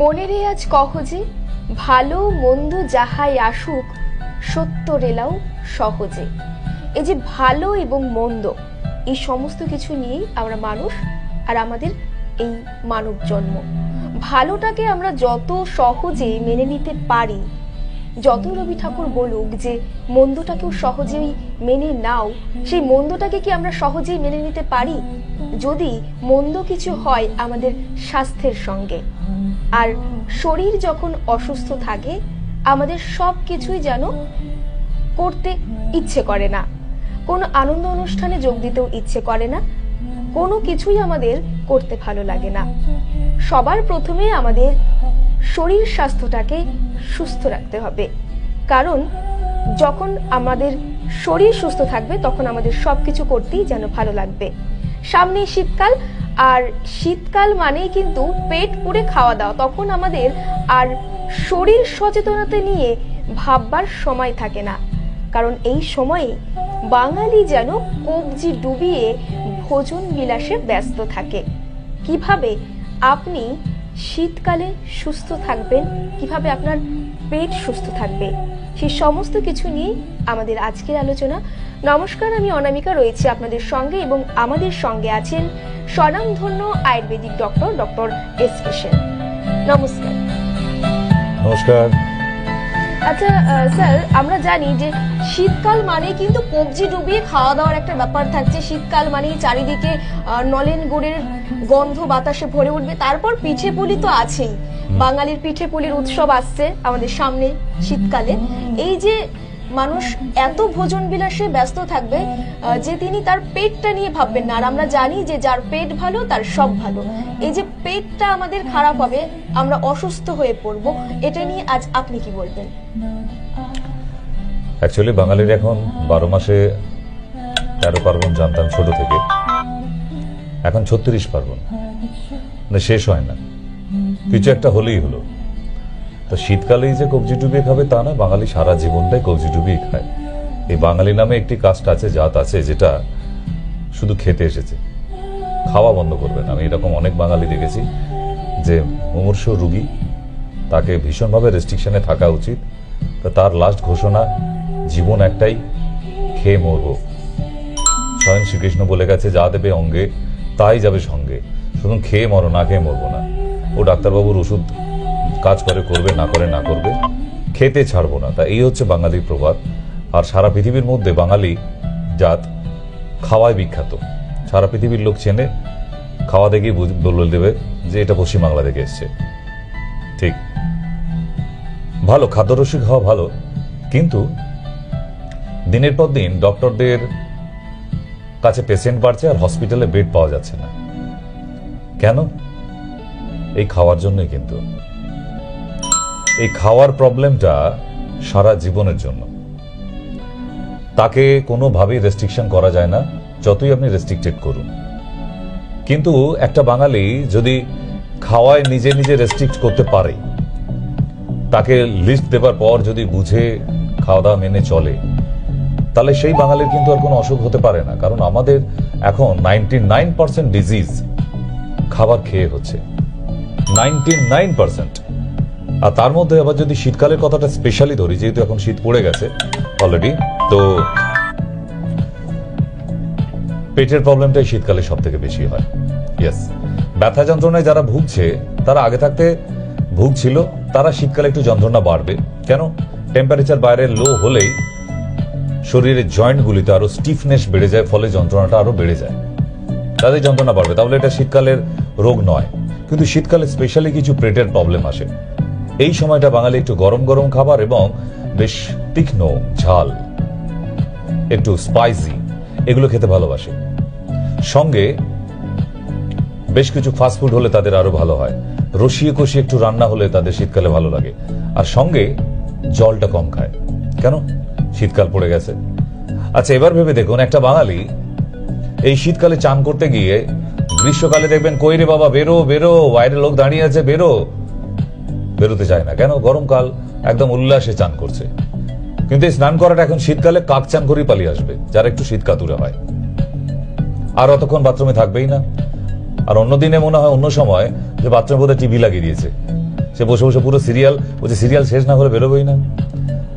মনেরে আজ কহ যে ভালো মন্দ যাহাই আসুক সত্য রেলাও সহজে। এই যে ভালো এবং মন্দ এই সমস্ত কিছু নিয়েই আমরা মানুষ আর আমাদের এই মানব জন্ম। ভালোটাকে আমরা যত সহজে মেনে নিতে পারি, যত রবি ঠাকুর বলুক যে মন্দটাকেও সহজেই মেনে নাও, সেই মন্দটাকে কি আমরা সহজেই মেনে নিতে পারি? যদি মন্দ কিছু হয় আমাদের স্বাস্থ্যের সঙ্গে, আর শরীর যখন অসুস্থ থাকে আমাদের সব কিছুই যেন করতে ইচ্ছে করে না, কোনো আনন্দ অনুষ্ঠানে যোগ দিতেও ইচ্ছে করে না, কোনো কিছুই আমাদের করতে ভালো লাগে না। সবার প্রথমে আমাদের শরীর স্বাস্থ্যটাকে সুস্থ রাখতে হবে, কারণ যখন আমাদের শরীর সুস্থ থাকবে তখন আমাদের সবকিছু করতেই যেন ভালো লাগবে। সামনে শীতকাল, আর শীতকাল মানেই কিন্তু পেট পুড়ে খাওয়া দাওয়া, তখন আমাদের আর শরীর সচেতনতা নিয়ে ভাববার সময় থাকে না, কারণ এই সময়ে বাঙালি যেন কবজি ডুবিয়ে ভোজন বিলাসে ব্যস্ত থাকে। কিভাবে আপনি শীতকালে সুস্থ থাকবেন, কিভাবে আপনার পেট সুস্থ থাকবে, সেই সমস্ত কিছু নিয়ে আমাদের আজকের আলোচনা। নমস্কার, আমি অনামিকা রয়েছি আপনাদের সঙ্গে এবং আমাদের সঙ্গে আছেন স্বনামধন্য আয়ুর্বেদিক ডক্টর এস.কে. সেন। নমস্কার। নমস্কার। আচ্ছা স্যার, আমরা জানি যে শীতকাল মানে কিন্তু কবজি ডুবিয়ে খাওয়া দাওয়ার একটা ব্যাপার থাকছে। শীতকাল মানে চারিদিকে নলেন গুড়ের গন্ধ বাতাসে ভরে উঠবে, তারপর পিঠে পুলি তো আছেই। বাঙালির পিঠে পুলির উৎসব আসছে আমাদের সামনে শীতকালে। এই যে মানুষ এত ভোজন বিলাসে ব্যস্ত থাকবে যে তিনি তার পেটটা নিয়ে ভাববেন না, আর আমরা জানি যে যার পেট ভালো তার সব ভালো। এই যে পেটটা আমাদের খারাপ হবে, আমরা অসুস্থ হয়ে পড়বো, এটা নিয়ে আজ আপনি কি বলবেন? অ্যাকচুয়ালি বাঙালির এখন 12 মাসে 13 পার্বণ জানতাম ছোট থেকে, এখন 36 পার্বণ, মানে শেষ হয় না, কিছু একটা হলেই হলো। তো শীতকালেই যে কবজি ডুবিয়ে খাবে তা না, বাঙালি সারা জীবনটাই কবজি ডুবিয়ে খায়। এই বাঙালি নামে একটি কাস্ট আছে, জাত আছে, যেটা শুধু খেতে এসেছে, খাওয়া বন্ধ করবে না। আমি এরকম অনেক বাঙালি দেখেছি যে মুমূর্ষু রুগী, তাকে ভীষণভাবে রেস্ট্রিকশনে থাকা উচিত। তো তার লাস্ট ঘোষণা, জীবন একটাই, খেয়ে মরব। স্বয়ং শ্রীকৃষ্ণ বলে গেছে, যা দেবে অঙ্গে তাই যাবে সঙ্গে, শুধু খেয়ে মরো, না খেয়ে মরবো না। ও ডাক্তারবাবুর ওষুধ কাজ করে করবে, না করে না করবে, খেতে ছাড়বো না। তা এই হচ্ছে বাঙালির প্রবাদ। আর সারা পৃথিবীর মধ্যে বাঙালি জাত খাওয়ায় বিখ্যাত, সারা পৃথিবীর লোক চেনে, খাওয়া দেখেই বলে দেবে যে এটা পশ্চিমবাংলা থেকে এসছে। ঠিক, ভালো খাদ্যরসিক হওয়া ভালো, কিন্তু দিনের পর দিন ডক্টরদের কাছে পেশেন্ট বাড়ছে আর হসপিটালে বেড পাওয়া যাচ্ছে না। কেন? এই খাওয়ার জন্যই। কিন্তু এই খাওয়ার প্রবলেমটা সারা জীবনের জন্য, তাকে কোনোভাবেই রেস্ট্রিকশন করা যায় না, যতই আপনি রেস্ট্রিক্টেড করুন। কিন্তু একটা বাঙালি যদি খাওয়ায় নিজে নিজে রেস্ট্রিক্ট করতে পারে, তাকে লিস্ট দেবার পর যদি বুঝে খাওয়া দাওয়া মেনে চলে, তাহলে সেই বাঙালির কিন্তু আর কোনো অসুখ হতে পারে না। কারণ আমাদের এখন 99% ডিজিজ খাবার খেয়ে হচ্ছে, 99%। আর তার মধ্যে আবার যদি শীতকালের কথাটা স্পেশালি ধরি, যেহেতু এখন শীত পড়ে গেছে অলরেডি, তো পেটের প্রবলেমটাই শীতকালে সব থেকে বেশি হয়। ইয়েস, ব্যথা যন্ত্রণায় যারা ভুগছে, তারা আগে থাকতে ভুগছিল, তারা শীতকালে একটু যন্ত্রণা বাড়বে। কেন? টেম্পারেচার বাইরে লো হলেই শরীরের জয়েন্টগুলিতে আরো স্টিফনেস বেড়ে যায়, ফলে যন্ত্রণাটা আরো বেড়ে যায়, তাদের যন্ত্রণা বাড়বে। তাহলে এটা শীতকালের রোগ নয়। কিন্তু শীতকালে স্পেশালি কিছু পেটের প্রবলেম আসে। এই সময়টা বাঙালি একটু গরম গরম খাবার এবং বেশ তীক্ষ্ণ ঝাল, একটু স্পাইসি, এগুলো খেতে ভালোবাসে। সঙ্গে বেশ কিছু ফাস্টফুড হলে তাদের আরো ভালো হয়। রসিয়ে কষিয়ে একটু রান্না হলে তাদের শীতকালে ভালো লাগে। আর সঙ্গে জলটা কম খায়। কেন? শীতকাল পড়ে গেছে। আচ্ছা, এবার ভেবে দেখুন, একটা বাঙালি এই শীতকালে চান করতে গিয়ে গ্রীষ্মকালে দেখবেন, কই রে বাবা বেরো বেরো, বাইরে লোক দাঁড়িয়ে আছে, বেরো, বেরোতে চায় না। কেন? গরমকাল একদম উল্লাসে চান করছে। কিন্তু এই স্নান করাটা এখন শীতকালে কাক চান করেই পালিয়ে আসবে, যারা একটু শীত কাতুরে হয়, আর অতক্ষণ বাথরুমে থাকবেই না। আর অন্য দিনে মনে হয়, অন্য সময়, যে বাথরুমে বোধহয় টিভি লাগিয়ে দিয়েছে, সে বসে বসে পুরো সিরিয়াল, বলছে সিরিয়াল শেষ না করে বেরোবেই না।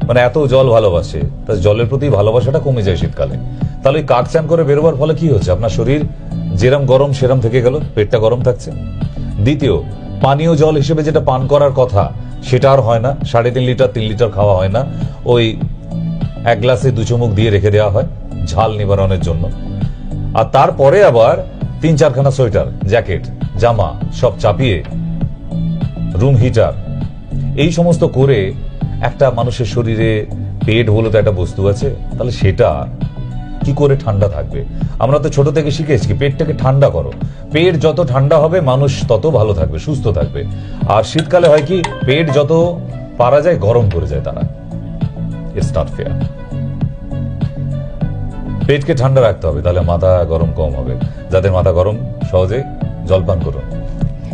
মানে এত জল ভালোবাসে, তার জলের প্রতি ভালোবাসাটা কমে যায় শীতকালে। তাহলে ওই কাক চান করে বেরোবার ফলে কি হচ্ছে, আপনার শরীর যেরম গরম সেরম থেকে গেল, পেটটা গরম থাকছে। দ্বিতীয়, পানীয় জল হিসেবে যেটা পান করার কথা সেটা আর হয় না, 3.5 লিটার 3 লিটার খাওয়া হয় না, ওই 1 গ্লাসে 2 চুমুক দিয়ে রেখে দেওয়া হয় ঝাল নিবারণের জন্য। আর তারপরে আবার 3-4 খানা সোয়েটার, জ্যাকেট, জামা সব চাপিয়ে রুম হিটার এই সমস্ত করে একটা মানুষের শরীরে, পেট বলে তো একটা বস্তু আছে, তাহলে সেটা কি করে ঠান্ডা থাকবে? আমরা তো ছোট থেকে শিখেছি পেটটাকে ঠান্ডা করো। পেট যত ঠান্ডা হবে মানুষ তত ভালো থাকবে, সুস্থ থাকবে। আর শীতকালে হয় কি, পেট যত পারা যায় গরম করে যায় তারা। It's not fair. পেটকে ঠান্ডা রাখতে হবে, তাহলে মাথা গরম কম হবে। যাদের মাথা গরম সহজে জলপান করুন।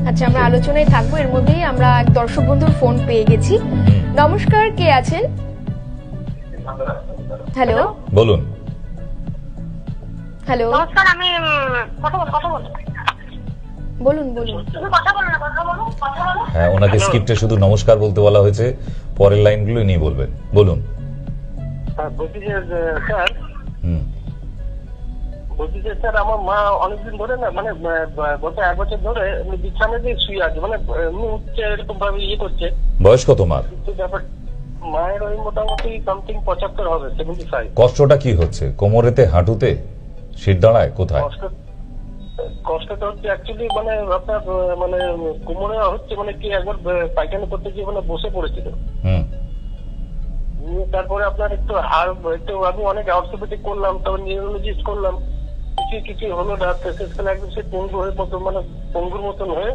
আচ্ছা, আমরা আলোচনায় থাকবো, এর মধ্যেই আমরা এক দর্শক বন্ধুর ফোন পেয়ে গেছি। নমস্কার, কে আছেন? হ্যালো, বলুন। হ্যালো, নমস্কার, আমি কথা বলবো। বলুন বলুন। তুমি কথা বলো না, কথা বলো। হ্যাঁ, ওনাকে স্ক্রিপ্টে শুধু নমস্কার বলতে বলা হয়েছে, পরের লাইনগুলো নিয়ে বলবেন। বলুন। বলছি যে স্যার, স্যার আমার মা অনেকদিন ধরে না, মানে গত 1 বছর ধরে বিছানাতে শুয়ে আছে, মানে এমনি উঠছে এরকম ভাবে ইয়ে করছে। বয়স কত মার? কিন্তু ব্যাপার মায়ের ওই মোটামুটি সামথিং 75 হবে, 75। কষ্টটা কি হচ্ছে? কোমরেতে, হাঁটুতে, শির দাঁড়ায়, কোথায়? কষ্টটা হচ্ছে অ্যাকচুয়ালি মানে আপনার মানে কোমরে হচ্ছে, মানে কি একবার পায়খানা করতে গিয়ে মানে বসে পড়েছিল। তারপরে আপনার একটু আমি অনেক অর্থোপেডিক করলাম, তারপর নিউরোলজিস্ট করলাম, কিছু হলো না। শেষকালে একদম সে পঙ্গু হয়ে মানে পঙ্গুর মতন হয়ে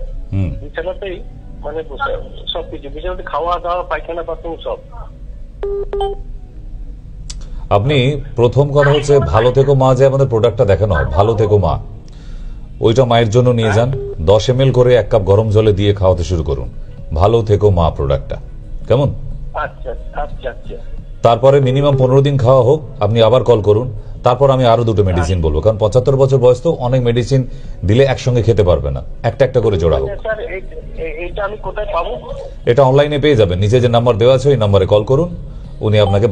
বিছানাতেই মানে বসে, সবকিছু বিছানাতে, খাওয়া দাওয়া, পায়খানা, বাথরুম সব। আপনি প্রথম কথা হচ্ছে ভালো থেকো মা, যে আমাদের প্রোডাক্টটা দেখানো হয় ভালো থেকো মা, ওইটা মায়ের জন্য নিয়ে যান। 10 ml করে 1 কাপ গরম জলে দিয়ে খাওয়াতে শুরু করুন ভালো থেকো মা প্রোডাক্টটা, কেমন? আচ্ছা আচ্ছা আচ্ছা। তারপরে মিনিমাম 15 দিন খাওয়া হোক, আপনি আবার কল করুন। তারপর আমি আরো 2টো মেডিসিন বলবো, কারণ 75 বছর বয়স তো, অনেক মেডিসিন দিলে একসঙ্গে খেতে পারবে না, একটা একটা করে জোড়া হোক। স্যার এইটা আমি কোথায় পাবো? এটা অনলাইনে পেয়ে যাবেন, নিচে যে নাম্বার দেওয়া আছে ওই নাম্বারে কল করুন, উনি আপনাকে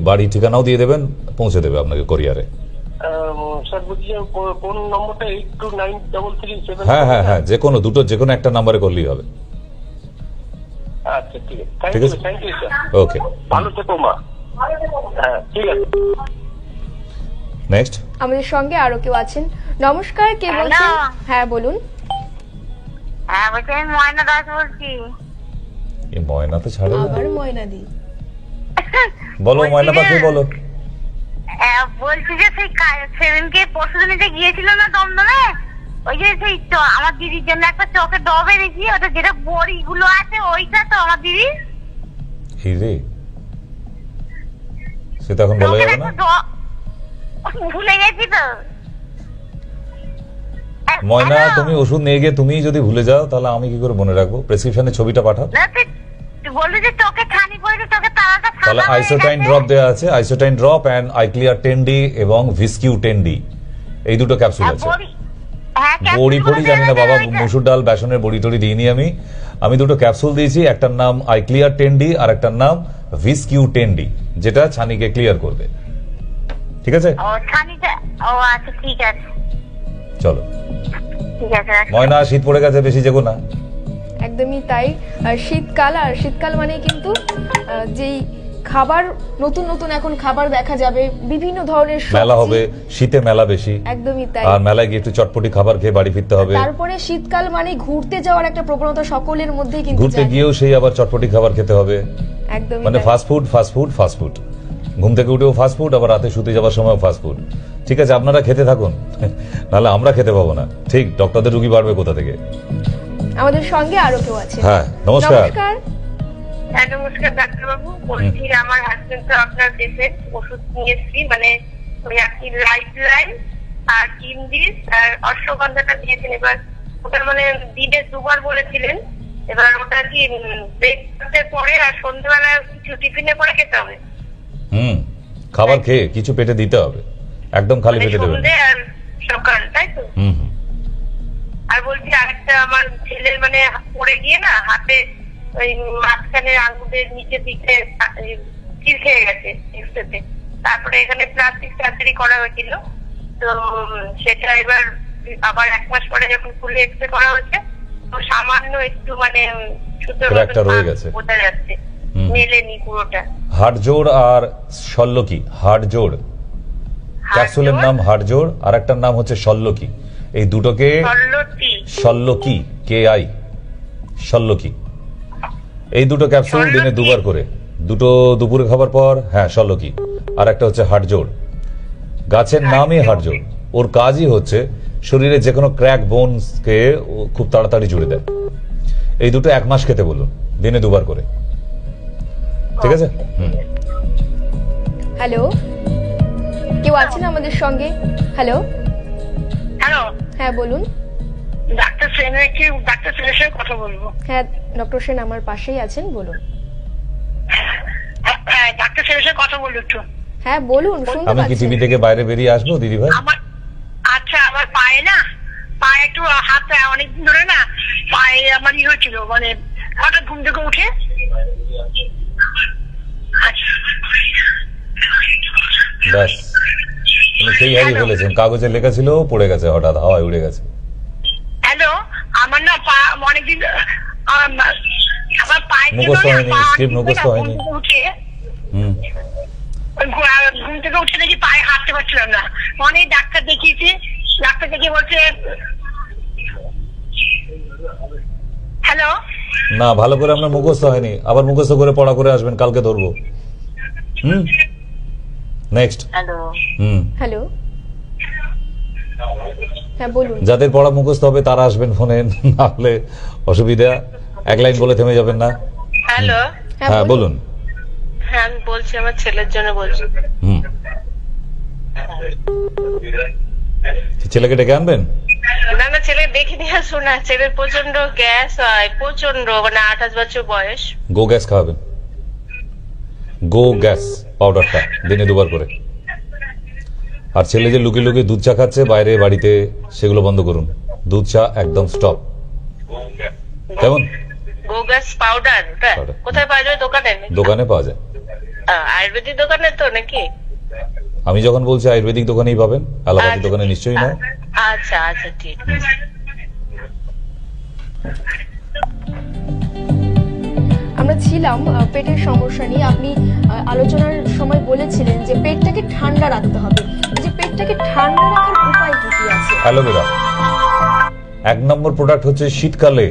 বাড়ি ঠিকানাও দিয়ে দেবেন, পৌঁছে দেবে আপনাকে কোরিয়ারে। স্যার বলছি কোন নম্বরটা? 829337? হ্যাঁ হ্যাঁ হ্যাঁ, যে কোনো একটা নাম্বারে করলেই হবে। আচ্ছা ঠিক আছে, থ্যাংক ইউ স্যার। ওকে, ভালো থেকো মা। হ্যাঁ ঠিক আছে। নেক্সট আমাদের সঙ্গে আরো কেউ আছেন। নমস্কার, কে বলছেন? হ্যাঁ বলুন। হ্যাঁ বলছি, আমি ময়না দাস বলছি। এই ময়না তো ছাড়ে না। আবার ময়না দি, বলো ময়না পাখি, বলো। বলছি যে সেই সেদিনকে পরশুদিনে যে গিয়েছিল না দমদমে, ওই যে সেই আমার দিদির জন্য একটা চোখে ডব এনেছি, ওটা যেটা বড়ি গুলো আছে ওইটা তো আমার দিদি। হিরে, সেটা এখন বলা যাবে না। ভুলে গেছি তো। ময়না, তুমি ওষুধ নিয়ে গিয়ে তুমি যদি ভুলে যাও তাহলে আমি কি করে মনে রাখবো? প্রেসক্রিপশনে ছবিটা পাঠাও। বললি যে চোখে ছানি পড়েছে, চোখে তারাটা সাদা। তাহলে আইসোটাইন ড্রপ দেওয়া আছে, আইসোটাইন ড্রপ এন্ড আইক্লিয়ার 10D এবং ভিসকিউ 10D, এই দুটো ক্যাপসুল আছে। বড়ি ফড়ি জানি না বাবা, মসুর ডাল বেসনের বড়ি টড়ি দিইনি আমি 2টো ক্যাপসুল দিয়েছি, একটার নাম আইক্লিয়ার 10D আর একটার নাম ভিসকিউ 10D, যেটা ছানিকে ক্লিয়ার করবে। ঠিক আছে? ও ছানিটা, ও আচ্ছা ঠিক আছে, চলো ঠিক আছে। ময়না, শীত পড়ে গেছে, বেশি যেগো না। একদমই তাই। শীতকাল, আর শীতকাল মানে কিন্তু যেই খাবার, নতুন নতুন এখন খাবার দেখা যাবে, বিভিন্ন ধরনের মেলা হবে, শীতে মেলা বেশি। একদমই তাই। আর মেলায় গিয়ে একটু চটপটি খাবার খেয়ে বাড়ি ফিরতে হবে। তারপরে শীতকাল মানে ঘুরতে যাওয়ার একটা প্রবণতা সকলের মধ্যেই কিন্তু, ঘুরতে গিয়েও সেই আবার চটপটি খাবার খেতে হবে। একদমই মানে ফাস্ট ফুড, ঘুম থেকে উঠেও ফাস্ট ফুড, আবার রাতে শুতে যাওয়ার সময় ফাস্ট ফুড। ঠিক আছে, আপনারা খেতে থাকুন, নাহলে আমরা খেতে পাবো না। ঠিক, ডক্টরদের রুগী বাড়বে কোথা থেকে? আমাদের সঙ্গে আরো কেউ আছে। হ্যাঁ, নমস্কার। নমস্কার ডাক্তারবাবু, বলছি আমার হাজবেন্ড তো আপনার দেশে ওষুধ নিয়েছি, মানে ওই আপনি লাইফ লাইন আর কিনডিস আর অশ্বগন্ধাটা দিয়েছেন। এবার ওটা মানে দিনে 2বার বলেছিলেন, এবার ওটা কি ব্রেকফাস্টের পরে আর সন্ধ্যাবেলা কিছু টিফিনে করে খেতে হবে? খাবার খেয়ে কিছু পেটে দিতে হবে, একদম খালি পেটে দেবেন। সন্ধ্যে আর সকাল, তাই তো? আর বলছি আরেকটা, আমার ছেলের মানে পড়ে গিয়ে না হাতে ওই মাঝখানের আঙুলের নিচের দিকে চির খেয়ে গেছে এক্সরেতে। তারপরে এখানে প্লাস্টিক সার্জারি করা হয়েছিল, তো সেটা এবার আবার 1 মাস পরে যখন ফুলি এক্সরে করা হচ্ছে, তো সামান্য একটু মানে সুতোর একটা রয়ে গেছে, বোঝা যাচ্ছে, মেলেনি পুরোটা। হাড়জোড় আর শল্যকি, হাড়জোড় ক্যাপসুলের নাম হাড়জোড়, আর একটার নাম হচ্ছে শল্যকি। এই দুটোকে শল্যকি, KI শল্যকি, এই দুটো ক্যাপসুল দিনে 2 বার করে, দুটো দুপুরে খাবার পর। হ্যাঁ শল্যকি, আর একটা হচ্ছে হাড়জোড়। গাছের নামই হাড়জোড়। ওর কাজই হচ্ছে শরীরে যে কোনো ক্র্যাক বোনসকে খুব তাড়াতাড়ি জুড়ে দেয়। এই দুটো 1 মাস খেতে বলুন, দিনে 2 বার করে, ঠিক আছে? হ্যালো, কেউ আছেন আমাদের সঙ্গে? হ্যালো হ্যালো, হ্যাঁ বলুন। ডাক্তার সেনের সাথে কথা বলবো? হ্যাঁ, ডক্টর সেন আমার পাশেই আছেন, বলুন। হ্যাঁ, ডাক্তার সেনের সাথে কথা বলবো একটু। হ্যাঁ বলুন, শুনতে আমি কি পাচ্ছি। টিভি থেকে বাইরে বেরিয়ে আসবো দিদি ভাই? আচ্ছা, আমার পায়ে একটু হাত, অনেকদিন ধরে না পায়ে আমার হয়েছিল, মানে হঠাৎ ঘুম থেকে উঠে। ব্যাস, উনি সেই হারিয়ে ফেলেছেন। কাগজে লেখা ছিল, পড়ে গেছে, হঠাৎ হাওয়ায় উড়ে গেছে। হ্যালো, আমার না অনেকদিন আমার পায়ে মুখস্থ হয়নি, স্ক্রিপ্ট মুখস্থ হয়নি। ঘুম থেকে উঠে দেখি পায়ে হাঁটতে পারছিলাম না, অনেক ডাক্তার দেখিয়েছি, ডাক্তার দেখিয়ে বলছে। হ্যালো, না ভালো করে আপনার মুখস্থ হয়নি, আবার মুখস্থ করে পড়া করে আসবেন, কালকে ধরবো। নেক্সট। হ্যালো, হ্যাঁ বলুন। যাদের পড়া মুখস্থ হবে তারা আসবেন ফোনে, না হলে অসুবিধা। 1 লাইন বলে থেমে যাবেন না। হ্যালো, হ্যাঁ বলুন। হ্যাঁ আমি বলছি, আমার ছেলের জন্য বলছি। ছেলেকে ডেকে আনবেন? না, ছেলে দেখে নিয়ে আসুন না, ছেলের প্রচন্ড গ্যাস হয়, প্রচন্ড, মানে 28 বছর বয়স। গো গ্যাস খাওয়াবেন, গো গ্যাস পাউডারটা দিনে 2 বার করে। আর ছেলে যে লুকিয়ে লুকিয়ে দুধ চা খাচ্ছে বাইরে বাড়িতে, সেগুলো বন্ধ করুন। দুধ চা একদম স্টপ। কেমন? গো গ্যাস পাউডার কোথায় পাওয়া যায়? দোকানে? দোকানে পাওয়া যায়। আয়ুর্বেদিক দোকানে তো নাকি? আমি যখন বলছি আয়ুর্বেদিক দোকানেই পাবেন, অ্যালোপ্যাথি দোকানে নিশ্চয়ই না। আচ্ছা আচ্ছা, ঠিক আছে। আমরা ছিলাম পেটের সমস্যা নিয়ে। আপনি আলোচনার সময় বলেছিলেন যে পেটটাকে ঠান্ডা রাখতে হবে। যে পেটটাকে ঠান্ডা রাখার উপায় কি কি আছে? অ্যালোভেরা 1 নম্বর প্রোডাক্ট হচ্ছে। শীতকালে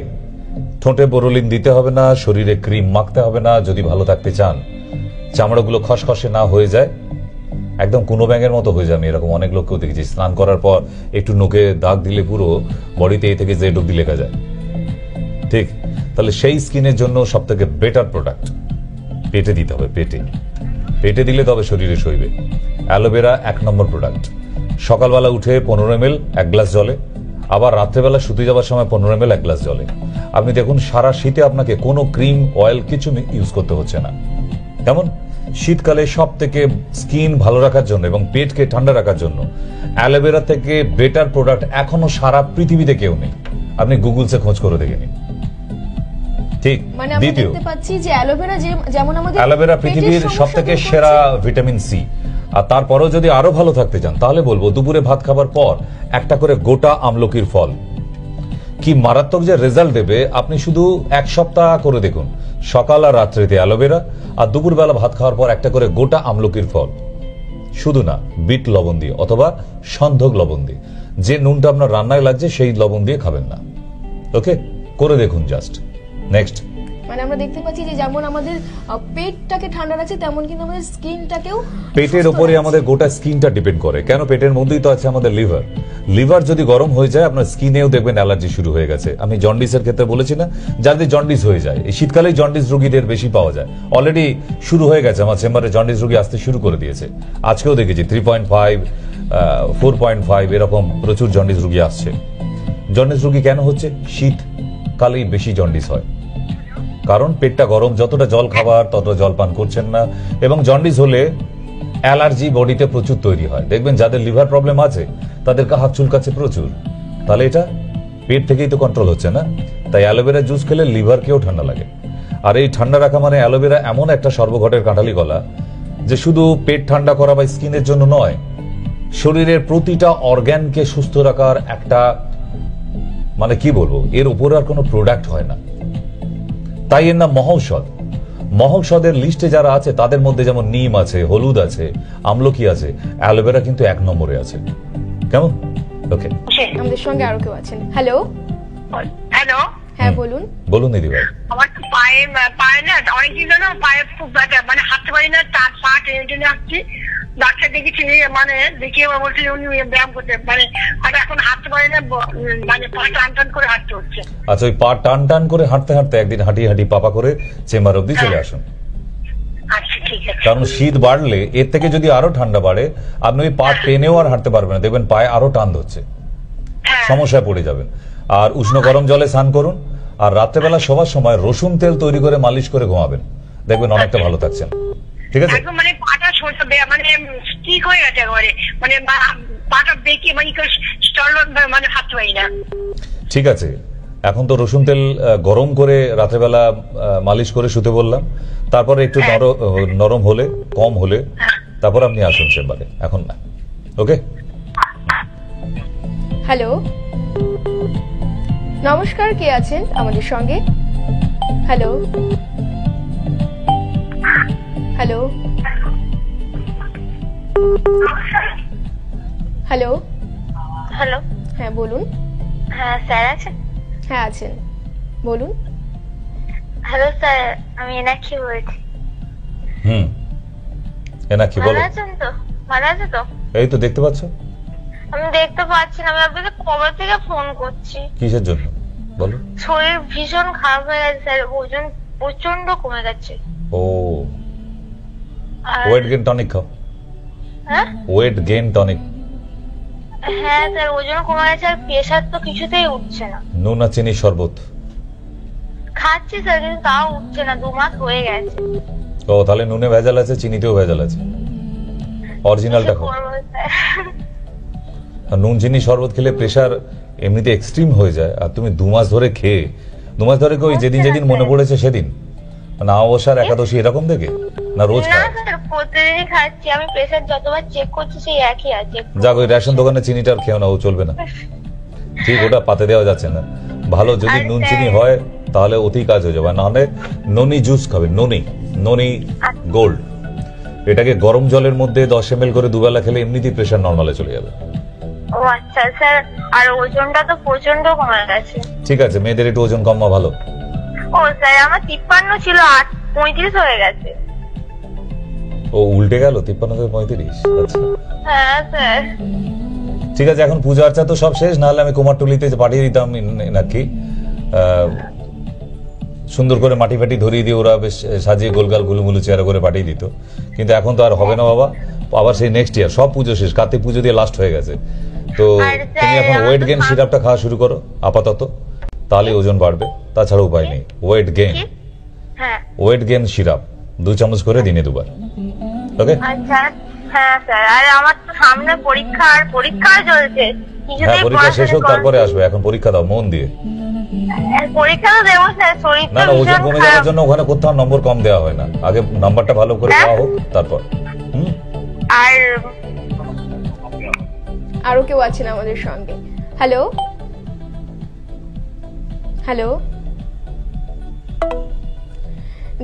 ঠোঁটে বোরোলিন দিতে হবে না, শরীরে ক্রিম মাখতে হবে না। যদি ভালো থাকতে চান, চামড়াগুলো খসখসে না হয়ে যায়, একদম কুনো ব্যাঙের মতো হয়ে যায়। আমি এরকম অনেক লোককেও দেখেছি, স্নান করার পর একটু নোকে দাগ দিলে পুরো বডিতে এ থেকে জেড অব্দি লেখা যায়। ঠিক, তাহলে সেই স্কিনের জন্য সব থেকে বেটার প্রোডাক্ট পেটে দিতে হবে। পেটে দিলে তবে শরীরে সইবে। অ্যালোভেরা 1 নম্বর প্রোডাক্ট। সকালবেলা উঠে 15 ml 1 গ্লাস জলে, আবার রাত্রেবেলা শুতে যাওয়ার সময় 15 ml 1 গ্লাস জলে। আপনি দেখুন সারা শীতে আপনাকে কোনো ক্রিম অয়েল কিছু ইউজ করতে হচ্ছে না। কেমন? শীতকালে সব থেকে স্কিন ভালো রাখার জন্য এবং পেটকে ঠান্ডা রাখার জন্য অ্যালোভেরা থেকে বেটার প্রোডাক্ট এখনো সারা পৃথিবীতে কেউ নেই। আপনি গুগলসে খোঁজ করে দেখে নিন। ঠিক। মানে আমরা দেখতে পাচ্ছি যে অ্যালোভেরা যেমন আমাদের অ্যালোভেরা পৃথিবীর সবথেকে সেরা ভিটামিন সি। আর তারপরেও যদি আরো ভালো থাকতে চান তাহলে বলবো দুপুরে ভাত খাবার পর একটা করে গোটা আমলকির ফল। কি মারাত্মক যে রেজাল্ট দেবে, আপনি শুধু 1 সপ্তাহ করে দেখুন। সকাল আর রাত্রিতে অ্যালোভেরা, আর দুপুরবেলা ভাত খাওয়ার পর একটা করে গোটা আমলকির ফল। শুধু না, বিট লবণ দিয়ে অথবা সন্ধক লবণ দিয়ে, যে নুনটা আপনার রান্নায় লাগছে সেই লবণ দিয়ে খাবেন না। ওকে, করে দেখুন জাস্ট। নেক্সট। মানে আমরা দেখতে পাচ্ছি যে যেমন আমাদের পেটটাকে ঠান্ডা রাখছে, তেমন কিন্তু আমাদের স্কিনটাকেও, পেটের উপরে আমাদের গোটা স্কিনটা ডিপেন্ড করে। কেন? পেটের মধ্যেই তো আছে আমাদের লিভার। লিভার যদি গরম হয়ে যায়, আপনার স্কিনেও দেখবেন অ্যালার্জি শুরু হয়ে গেছে। আমি জন্ডিসের ক্ষেত্রে বলেছি না, যাদের জন্ডিস হয়ে যায়, এই শীতকালেই জন্ডিস রোগীদের বেশি পাওয়া যায়। অলরেডি শুরু হয়ে গেছে, আমার চেম্বারে জন্ডিস রোগী আসতে শুরু করে দিয়েছে। আজকেও দেখেছি 3.5, 4.5 এরকম প্রচুর জন্ডিস রোগী আসছে। জন্ডিস রোগী কেন হচ্ছে? শীতকালেই বেশি জন্ডিস হয়, কারণ পেটটা গরম, যতটা জল খাবার ততটা জল পান করছেন না। এবং জন্ডিস হলে অ্যালার্জি বডিতে প্রচুর তৈরি হয়। দেখবেন যাদের লিভার প্রবলেম আছে তাদের হাত চুলকাচ্ছে প্রচুর। তাহলে এটা পেট থেকেই তো কন্ট্রোল হচ্ছে না। তাই অ্যালোভেরা জুস খেলে লিভারকেও ঠান্ডা লাগে। আর এই ঠান্ডা রাখা মানে অ্যালোভেরা এমন একটা সর্বঘটের কাঁঠালি কলা যে শুধু পেট ঠান্ডা করা বা স্কিনের জন্য নয়, শরীরের প্রতিটা অর্গ্যানকে সুস্থ রাখার একটা, মানে কি বলবো, এর উপর আর কোনো প্রোডাক্ট হয় না। তাই এর নাম মহৌষধ। মহৌষধের লিস্টে যারা আছে তাদের মধ্যে যেমন নিম আছে, হলুদ আছে, আমলকি আছে, অ্যালোভেরা কিন্তু 1 নম্বরে আছে। কেমন? ওকে, আমাদের সঙ্গে আরো কেউ আছেন। হ্যালো। হ্যালো, হ্যাঁ বলুন। বলুন দিদি ভাই। আমার তো পায়ে না অনেকদিন ধরে পায়ে খুব ব্যথা, মানে হাঁটতে পারি না, তার পা টেনে টেনে আসছি। ডাক্তার দেখেছি, মানে দেখিয়ে বলছি উনি ব্যায়াম করতে, মানে আর এখন হাঁটতে পারি না, মানে পা টান টান করে হাঁটতে হচ্ছে। আচ্ছা, ওই পা টান টান করে হাঁটতে হাঁটতে একদিন হাঁটি পাপা করে চেম্বার অব্দি চলে আসুন। আচ্ছা ঠিক আছে। কারণ শীত বাড়লে এর থেকে যদি আরো ঠান্ডা বাড়ে, আপনি ওই পা টেনেও আর হাঁটতে পারবেন না, দেখবেন পায়ে আরো টান ধরছে, সমস্যায় পড়ে যাবেন। আর উষ্ণ গরম জলে স্নান করুন, আর রাত্রেবেলা শোবার সময় রসুন তেল তৈরি করে মালিশ করে ঘুমাবেন, দেখবেন অনেকটা ভালো থাকছেন। ঠিক আছে? একদম মানে পাটা সোজা, মানে ঠিক হয়ে গেছে একেবারে, মানে পাটা বেঁকে মানে স্টল, মানে হাঁটতে পারি না। ঠিক আছে, এখন তো রসুন তেল গরম করে রাত্রেবেলা মালিশ করে শুতে বললাম, তারপরে একটু নরম হলে, কম হলে তারপর আপনি আসুন চেম্বারে, এখন না। ওকে। হ্যালো, নমস্কার, কে আছেন আমাদের সঙ্গে? Hello hello hello hello. হ্যাঁ বলুন। হ্যাঁ স্যার আছেন? হ্যাঁ আছেন, বলুন। হ্যালো স্যার, আমি এনাক্ষী বলছি। এনাক্ষী বলো। ভালো আছেন তো? ভালো আছে তো? এই তো দেখতে পাচ্ছ। আমি দেখতে পাচ্ছি না, আমি আপনাকে কবে থেকে ফোন করছি। কিসের জন্য বলো? শরীর ভীষণ খারাপ হয়ে গেছে স্যার, ওজন প্রচন্ড কমে গেছে। ও, ওয়েট গেইন টনিক খাও। হ্যাঁ ওয়েট গেইন টনিক। হ্যাঁ স্যার, ওজন কমে গেছে, আর প্রেশার তো কিছুতেই উঠছে না। নুন আর চিনি শরবত খাচ্ছি স্যার, কিন্তু তাও উঠছে না, 2 মাস হয়ে গেছে। ও, তাহলে নুনে ভেজাল আছে, চিনিতেও ভেজাল আছে। অরিজিনালটা খাও। আর নুন চিনি শরবত খেলে প্রেশার এমনিতে এক্সট্রিম হয়ে যায়, আর তুমি 2 মাস ধরে খেয়ে, 2 মাস ধরে ওই যেদিন যেদিন মনে পড়েছে সেদিন, না অবসর একাদশী এরকম দেখে, না রোজ না খাও? স্যার, প্রতিদিনই খাচ্ছি আমি, প্রেশার যতবার চেক করছি সেই একই আছে। যাক, ওই রেশন দোকানে চিনিটা আর খেও না, ও চলবে না, ঠিক, ওটা পাতে দেওয়া যাচ্ছে না। ভালো যদি নুন চিনি হয় তাহলে অতি কাজ হয়ে যাবে, নাহলে ননি জুস খাবে, ননি গোল্ড। এটাকে গরম জলের মধ্যে 10 ml করে দুবেলা খেলে এমনিতেই প্রেশার নর্মালে চলে যাবে। ও আচ্ছা স্যার, আর ওজনটা তো প্রচন্ড কমে গেছে। ঠিক আছে, মেয়েদের একটু ওজন কমা ভালো। ও স্যার, আমার 53 ছিল, 35 হয়ে গেছে। ও উল্টে গেল, 53 থেকে 35। আচ্ছা হ্যাঁ স্যার। ঠিক আছে, এখন পূজা আর্চা তো সব শেষ, নাহলে আমি কুমারটুলিতে পাঠিয়ে দিতাম নাকি, সুন্দর করে মাটি ফাটি ধরিয়ে দিয়ে ওরা বেশ সাজিয়ে গোলগাল গুলুমুলু চেয়ারা করে পাঠিয়ে দিত, কিন্তু এখন তো আর হবে না বাবা, আবার সেই নেক্সট ইয়ার, সব পুজো শেষ, কার্তিক পুজো দিয়ে লাস্ট হয়ে গেছে। তো তুমি এখন ওয়েট গেইন সিরাপটা খাওয়া শুরু করো আপাতত, তাহলে ওজন বাড়বে, তাছাড়া উপায় নেই। ওয়েট গেইন, হ্যাঁ ওয়েট গেইন সিরাপ 2 চামচ করে দিনে 2 বার। ওকে। আচ্ছা হ্যাঁ স্যার, আর আমার তো সামনে পরীক্ষা, আর পরীক্ষা চলছে। হ্যাঁ, পরীক্ষা শেষ হোক তারপরে আসবে, এখন পরীক্ষা দাও মন দিয়ে। পরীক্ষা তো দেবো স্যার, শরীরটা না না, ওজন কমে যাওয়ার জন্য ওখানে কোথাও নম্বর কম দেওয়া হয় না, আগে নাম্বারটা ভালো করে দেওয়া হোক তারপর। আর আরো কেউ আছেন আমাদের সঙ্গে? হ্যালো হ্যালো,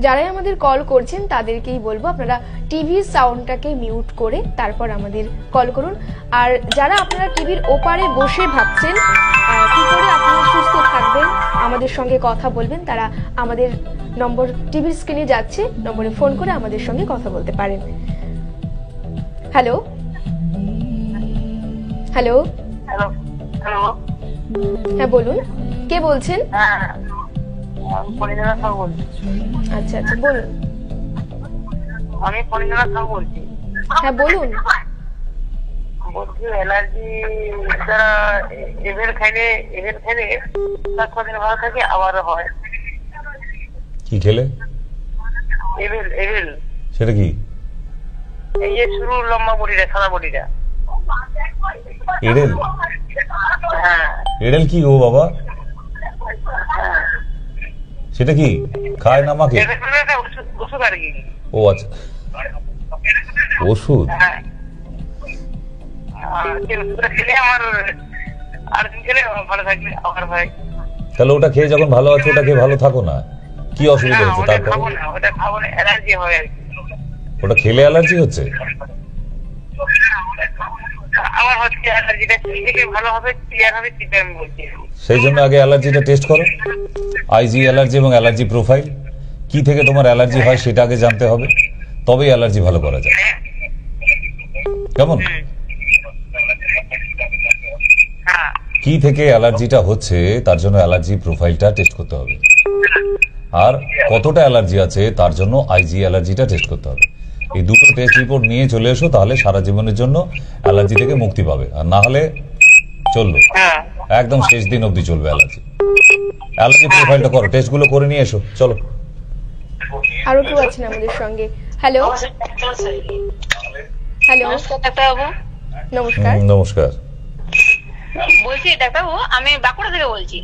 যারাই আমাদের কল করছেন তাদেরকেই বলবো আপনারা টিভির সাউন্ডটাকে মিউট করে তারপর আমাদের কল করুন। আর যারা আপনারা টিভির ওপারে বসে ভাবছেন কি করে আপনারা সুস্থ থাকবেন, আমাদের সঙ্গে কথা বলবেন, তারা আমাদের নম্বর টিভির স্ক্রিনে যাচ্ছে, নম্বরে ফোন করে আমাদের সঙ্গে কথা বলতে পারেন। হ্যালো হ্যালো হ্যালো হ্যালো, হ্যাঁ বলুন, কে বলছেন? হ্যাঁ আমি পরিণামা সাহু বলছি। আচ্ছা আচ্ছা বলুন। আমি পরিণামা সাহু বলছি। হ্যাঁ বলুন। বলছি অ্যালার্জি যারা এভেল খাইলে তার কদিন ভালো থাকে, আবারও হয়। কি খেলে? এভেল সেটা কি? এই যে শুরু লম্বা বডিটা, সাদা বডিটা। এডেল? হ্যাঁ এডেল কি গো বাবা? সেটা কি খায় না মাকে? ওষুধ আর কি। ও আচ্ছা, ওষুধ। হ্যাঁ, খেলে আমার আর খেলে ভালো থাকবে আমার ভাই। তাহলে ওটা খেয়ে যখন ভালো আছে ওটা খেয়ে ভালো থাকো না, কি অসুবিধা হচ্ছে? তারপর ওটা খাবো না, অ্যালার্জি হয় আর কি। ওটা খেলে অ্যালার্জি হচ্ছে? আমার হচ্ছে অ্যালার্জিটা থেকে ভালো হবে, ক্লিয়ার হবে, সেটা আমি বলছি। সেই জন্য আগে অ্যালার্জিটা টেস্ট করো, আইজি অ্যালার্জি এবং অ্যালার্জি প্রোফাইল কি থেকে তোমার অ্যালার্জি হয় সেটা আগে জানতে হবে, তবেই অ্যালার্জি ভালো করা যায়। কেমন? কি থেকে অ্যালার্জিটা হচ্ছে তার জন্য অ্যালার্জি প্রোফাইলটা টেস্ট করতে হবে, আর কতটা অ্যালার্জি আছে তার জন্য আইজি অ্যালার্জিটা টেস্ট করতে হবে। এই দুটো টেস্ট রিপোর্ট নিয়ে চলে এসো, তাহলে সারা জীবনের জন্য অ্যালার্জি থেকে মুক্তি পাবে। আর না হলে চললো একদম শেষ দিন অবধি চলবে অ্যালার্জি। অ্যালার্জি প্রোফাইলটা করো, টেস্টগুলো করে নিয়ে এসো। চলো, আরো কেউ আছেন আমাদের সঙ্গে? হ্যালো হ্যালো, নমস্কার ডাক্তারবাবু। নমস্কার। নমস্কার, বলছি ডাক্তারবাবু, আমি বাঁকুড়া থেকে বলছি।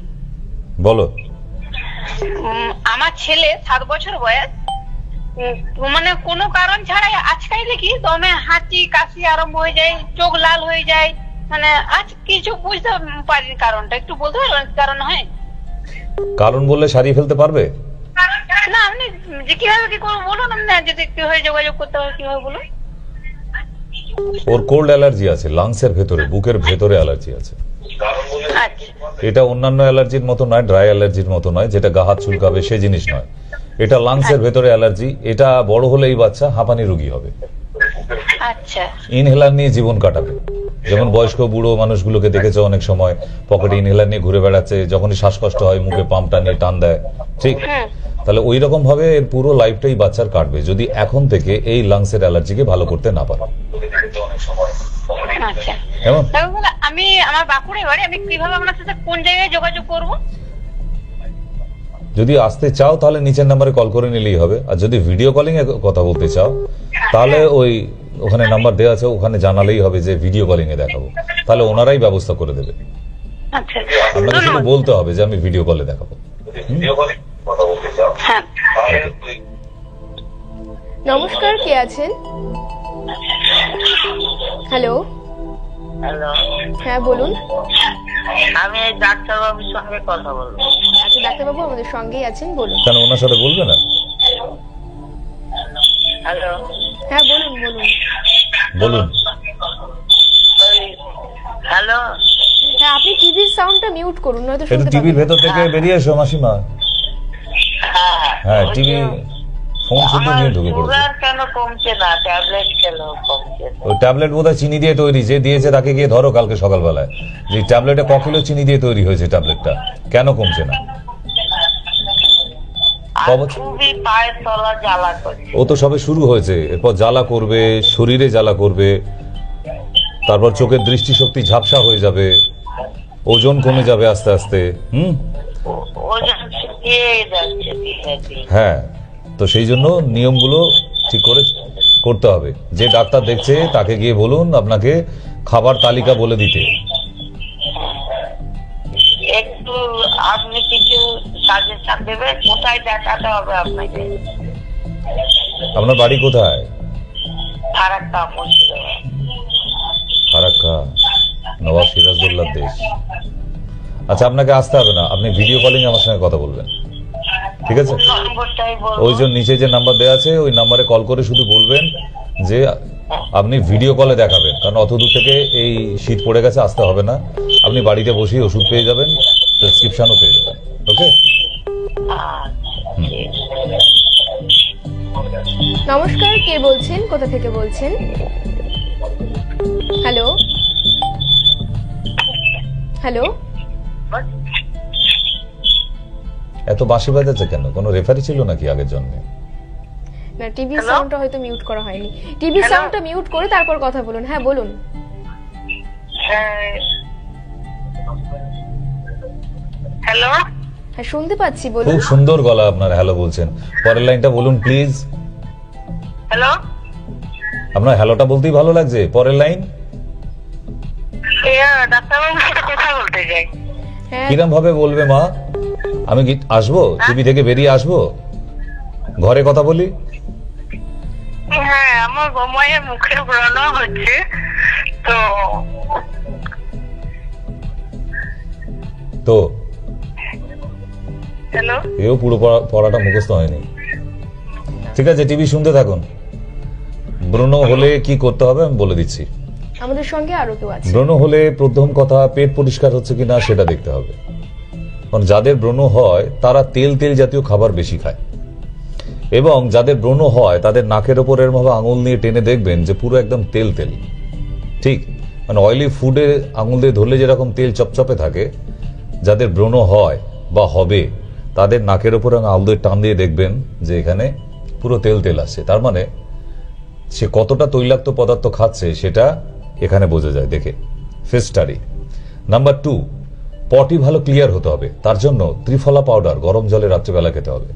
বলো। আমার ছেলে 7 বছর বয়স, মানে কোনো কারণ ছাড়াই আজকাই দেখি দমে হাঁচি কাশি আরম্ভ হয়ে যায়, চোখ লাল হয়ে যায়, মানে আজ কিছু বুঝতে পারি কারণটা, একটু বলতে পারবেন কারণ হয়? কারণ বললে সারিয়ে ফেলতে পারবে না, আপনি যে কিভাবে কি করবো বলুন, আপনি যদি কিভাবে যোগাযোগ করতে হবে কিভাবে বলুন। ওর কোল্ড অ্যালার্জি আছে, লাংসের ভেতরে, বুকের ভেতরে অ্যালার্জি আছে। আচ্ছা, এটা অন্যান্য অ্যালার্জির মতো নয়, ড্রাই অ্যালার্জির মতো নয়, যেটা গা হাত চুলকাবে সে জিনিস নয়। এটা লাংসের ভেতরে অ্যালার্জি। এটা বড় হলেই বাচ্চা হাঁপানি রোগী হবে, আচ্ছা, ইনহেলার নিয়ে জীবন কাটাবে। যেমন বয়স্ক বুড়ো মানুষগুলোকে দেখেছো অনেক সময় পকেটে ইনহেলার নিয়ে ঘুরে বেড়াচ্ছে, যখনই শ্বাসকষ্ট হয় মুখে পাম্পটা নিয়ে টান দেয়, ঠিক? তাহলে ওই রকম ভাবে এর পুরো লাইফটাই বাচ্চার কাটবে যদি এখন থেকে এই লাংসের অ্যালার্জিকে ভালো করতে না পারে। আচ্ছা। কেমন? আমি আমার বাঁকুড়া বাড়ি, আমি কিভাবে আপনার সাথে কোন জায়গায় যোগাযোগ করব? যদি আসতে চাও তাহলে নিচের নাম্বারে কল করে নিলেই হবে, আর যদি ভিডিও কলিং এ কথা বলতে চাও তাহলে ওই ওখানে নাম্বার দেওয়া আছে, ওখানে জানালেই হবে যে ভিডিও কলিং এ দেখাবো, তাহলে ওনারাই ব্যবস্থা করে দেবে। আচ্ছা, আপনাকে শুধু বলতে হবে যে আমি ভিডিও কলে দেখাবো। হ্যাঁ। নমস্কার, কে আছেন? হ্যালো, হ্যালো, হ্যাঁ বলুন। আমি ডাক্তারবাবুর সঙ্গে কথা বলবো। আচ্ছা, ডাক্তারবাবু আমাদের সঙ্গেই আছেন, বলুন। কেন ওনার সাথে বলবে না? হ্যালো, হ্যাঁ বলুন বলুন। বলুন। হ্যালো, হ্যাঁ, আপনি টিভির সাউন্ডটা মিউট করুন, নয়তো একটু শুনতে টিভির পাবেন না। ভেতর থেকে বেরিয়ে এসো মাসিমা। হ্যাঁ, টিভি ফোন শুধু নিয়ে ঢুকে পড়েছে। সুগার কেন কমছে না? ট্যাবলেট কেন কমছে না? ওই ট্যাবলেট বোধহয় চিনি দিয়ে তৈরি, যে দিয়েছে তাকে গিয়ে ধরো কালকে সকালবেলায়, যে ট্যাবলেটে ক কিলো চিনি দিয়ে তৈরি হয়েছে ট্যাবলেটটা, কেন কমছে না? খুবই পায়ের তলা জ্বালা করছে। ও তো সবে শুরু হয়েছে, এরপর জ্বালা করবে, শরীরে জ্বালা করবে, তারপর চোখের দৃষ্টিশক্তি ঝাপসা হয়ে যাবে, ওজন কমে যাবে আস্তে আস্তে। ওজন শুকিয়ে যাচ্ছে ধীরে ধীরে। হ্যাঁ, তো সেই জন্য নিয়মগুলো ঠিক করে করতে হবে। যে ডাক্তার দেখছে তাকে গিয়ে বলুন আপনাকে খাবার তালিকা বলে দিতে। একটু আপনি কিছু সাজেশন দেবেন, কোথায় দেখাতে হবে আপনাকে? আপনার বাড়ি কোথায়? ফারাক্কা, মুর্শিদাবাদ। ফারাক্কা, নবাব সিরাজউদ্দৌলার দেশ। আচ্ছা, আপনাকে আসতে হবে না, আপনি ভিডিও কলিং আমার সঙ্গে কথা বলবেন, ঠিক আছে? নম্বরটাই বলবো। ওই যে নিচে যে নাম্বার দেওয়া আছে ওই নাম্বারে কল করে শুধু বলবেন যে আপনি ভিডিও কলে দেখাবেন, কারণ অত দূর থেকে এই শীত পড়ে গেছে, আসতে হবে না, আপনি বাড়িতে বসেই ওষুধ পেয়ে যাবেন, প্রেসক্রিপশনও পেয়ে যাবেন। ওকে? নমস্কার, কে বলছেন, কোথা থেকে বলছেন? হ্যালো হ্যালো, এত বাঁশি বাজাচ্ছে কেন? কোনো রেফারি ছিল নাকি আগের জন্মে? না, টিভির সাউন্ডটা হয়তো মিউট করা হয়নি। টিভির সাউন্ডটা মিউট করে তারপর কথা বলুন। হ্যাঁ বলুন। হ্যালো, হ্যাঁ শুনতে পাচ্ছি, বলুন। খুব সুন্দর গলা আপনার, হ্যালো বলছেন। পরের লাইনটা বলুন প্লিজ। হ্যালো, আপনার হ্যালোটা বলতেই ভালো লাগছে, পরের লাইন। ডাক্তারবাবুর সাথে কথা বলতে চাই। হ্যাঁ, কিরম ভাবে বলবে মা? আমি কি আসবো, টিভি থেকে বেরিয়ে আসবো, ঘরে কথা বলি? হ্যাঁ, আমার বোমাইয়ের মুখে ব্রণ হচ্ছে তো। তো হ্যালো, এও পুরো পড়াটা মুখস্থ হয়নি। ঠিক আছে, টিভি শুনতে থাকুন। ব্রণ হলে কি করতে হবে আমি বলে দিচ্ছি। আমাদের সঙ্গে আরো কেউ আছে। ব্রণ হলে প্রথম কথা পেট পরিষ্কার হচ্ছে কিনা সেটা দেখতে হবে। কারণ যাদের ব্রণ হয় তারা তেল তেল জাতীয় খাবার বেশি খায়, এবং যাদের ব্রণ হয় তাদের নাকের ওপর এরকম ভাবে আঙুল নিয়ে টেনে দেখবেন যে পুরো একদম তেল তেল। ঠিক, মানে অয়েলি ফুডে আঙুল দিয়ে ধরলে যেরকম তেল চপচপে থাকে, যাদের ব্রণ হয় বা হবে তাদের নাকের ওপর আঙুল দিয়ে টান দিয়ে দেখবেন যে এখানে পুরো তেল তেল আসছে। তার মানে সে কতটা তৈলাক্ত পদার্থ খাচ্ছে সেটা এখানে বোঝা যায় দেখে। Face study. নাম্বার 2, পটি ভালো ক্লিয়ার হতে হবে, তার জন্য ত্রিফলা পাউডার গরম জলে রাত্রিবেলা খেতে হবে।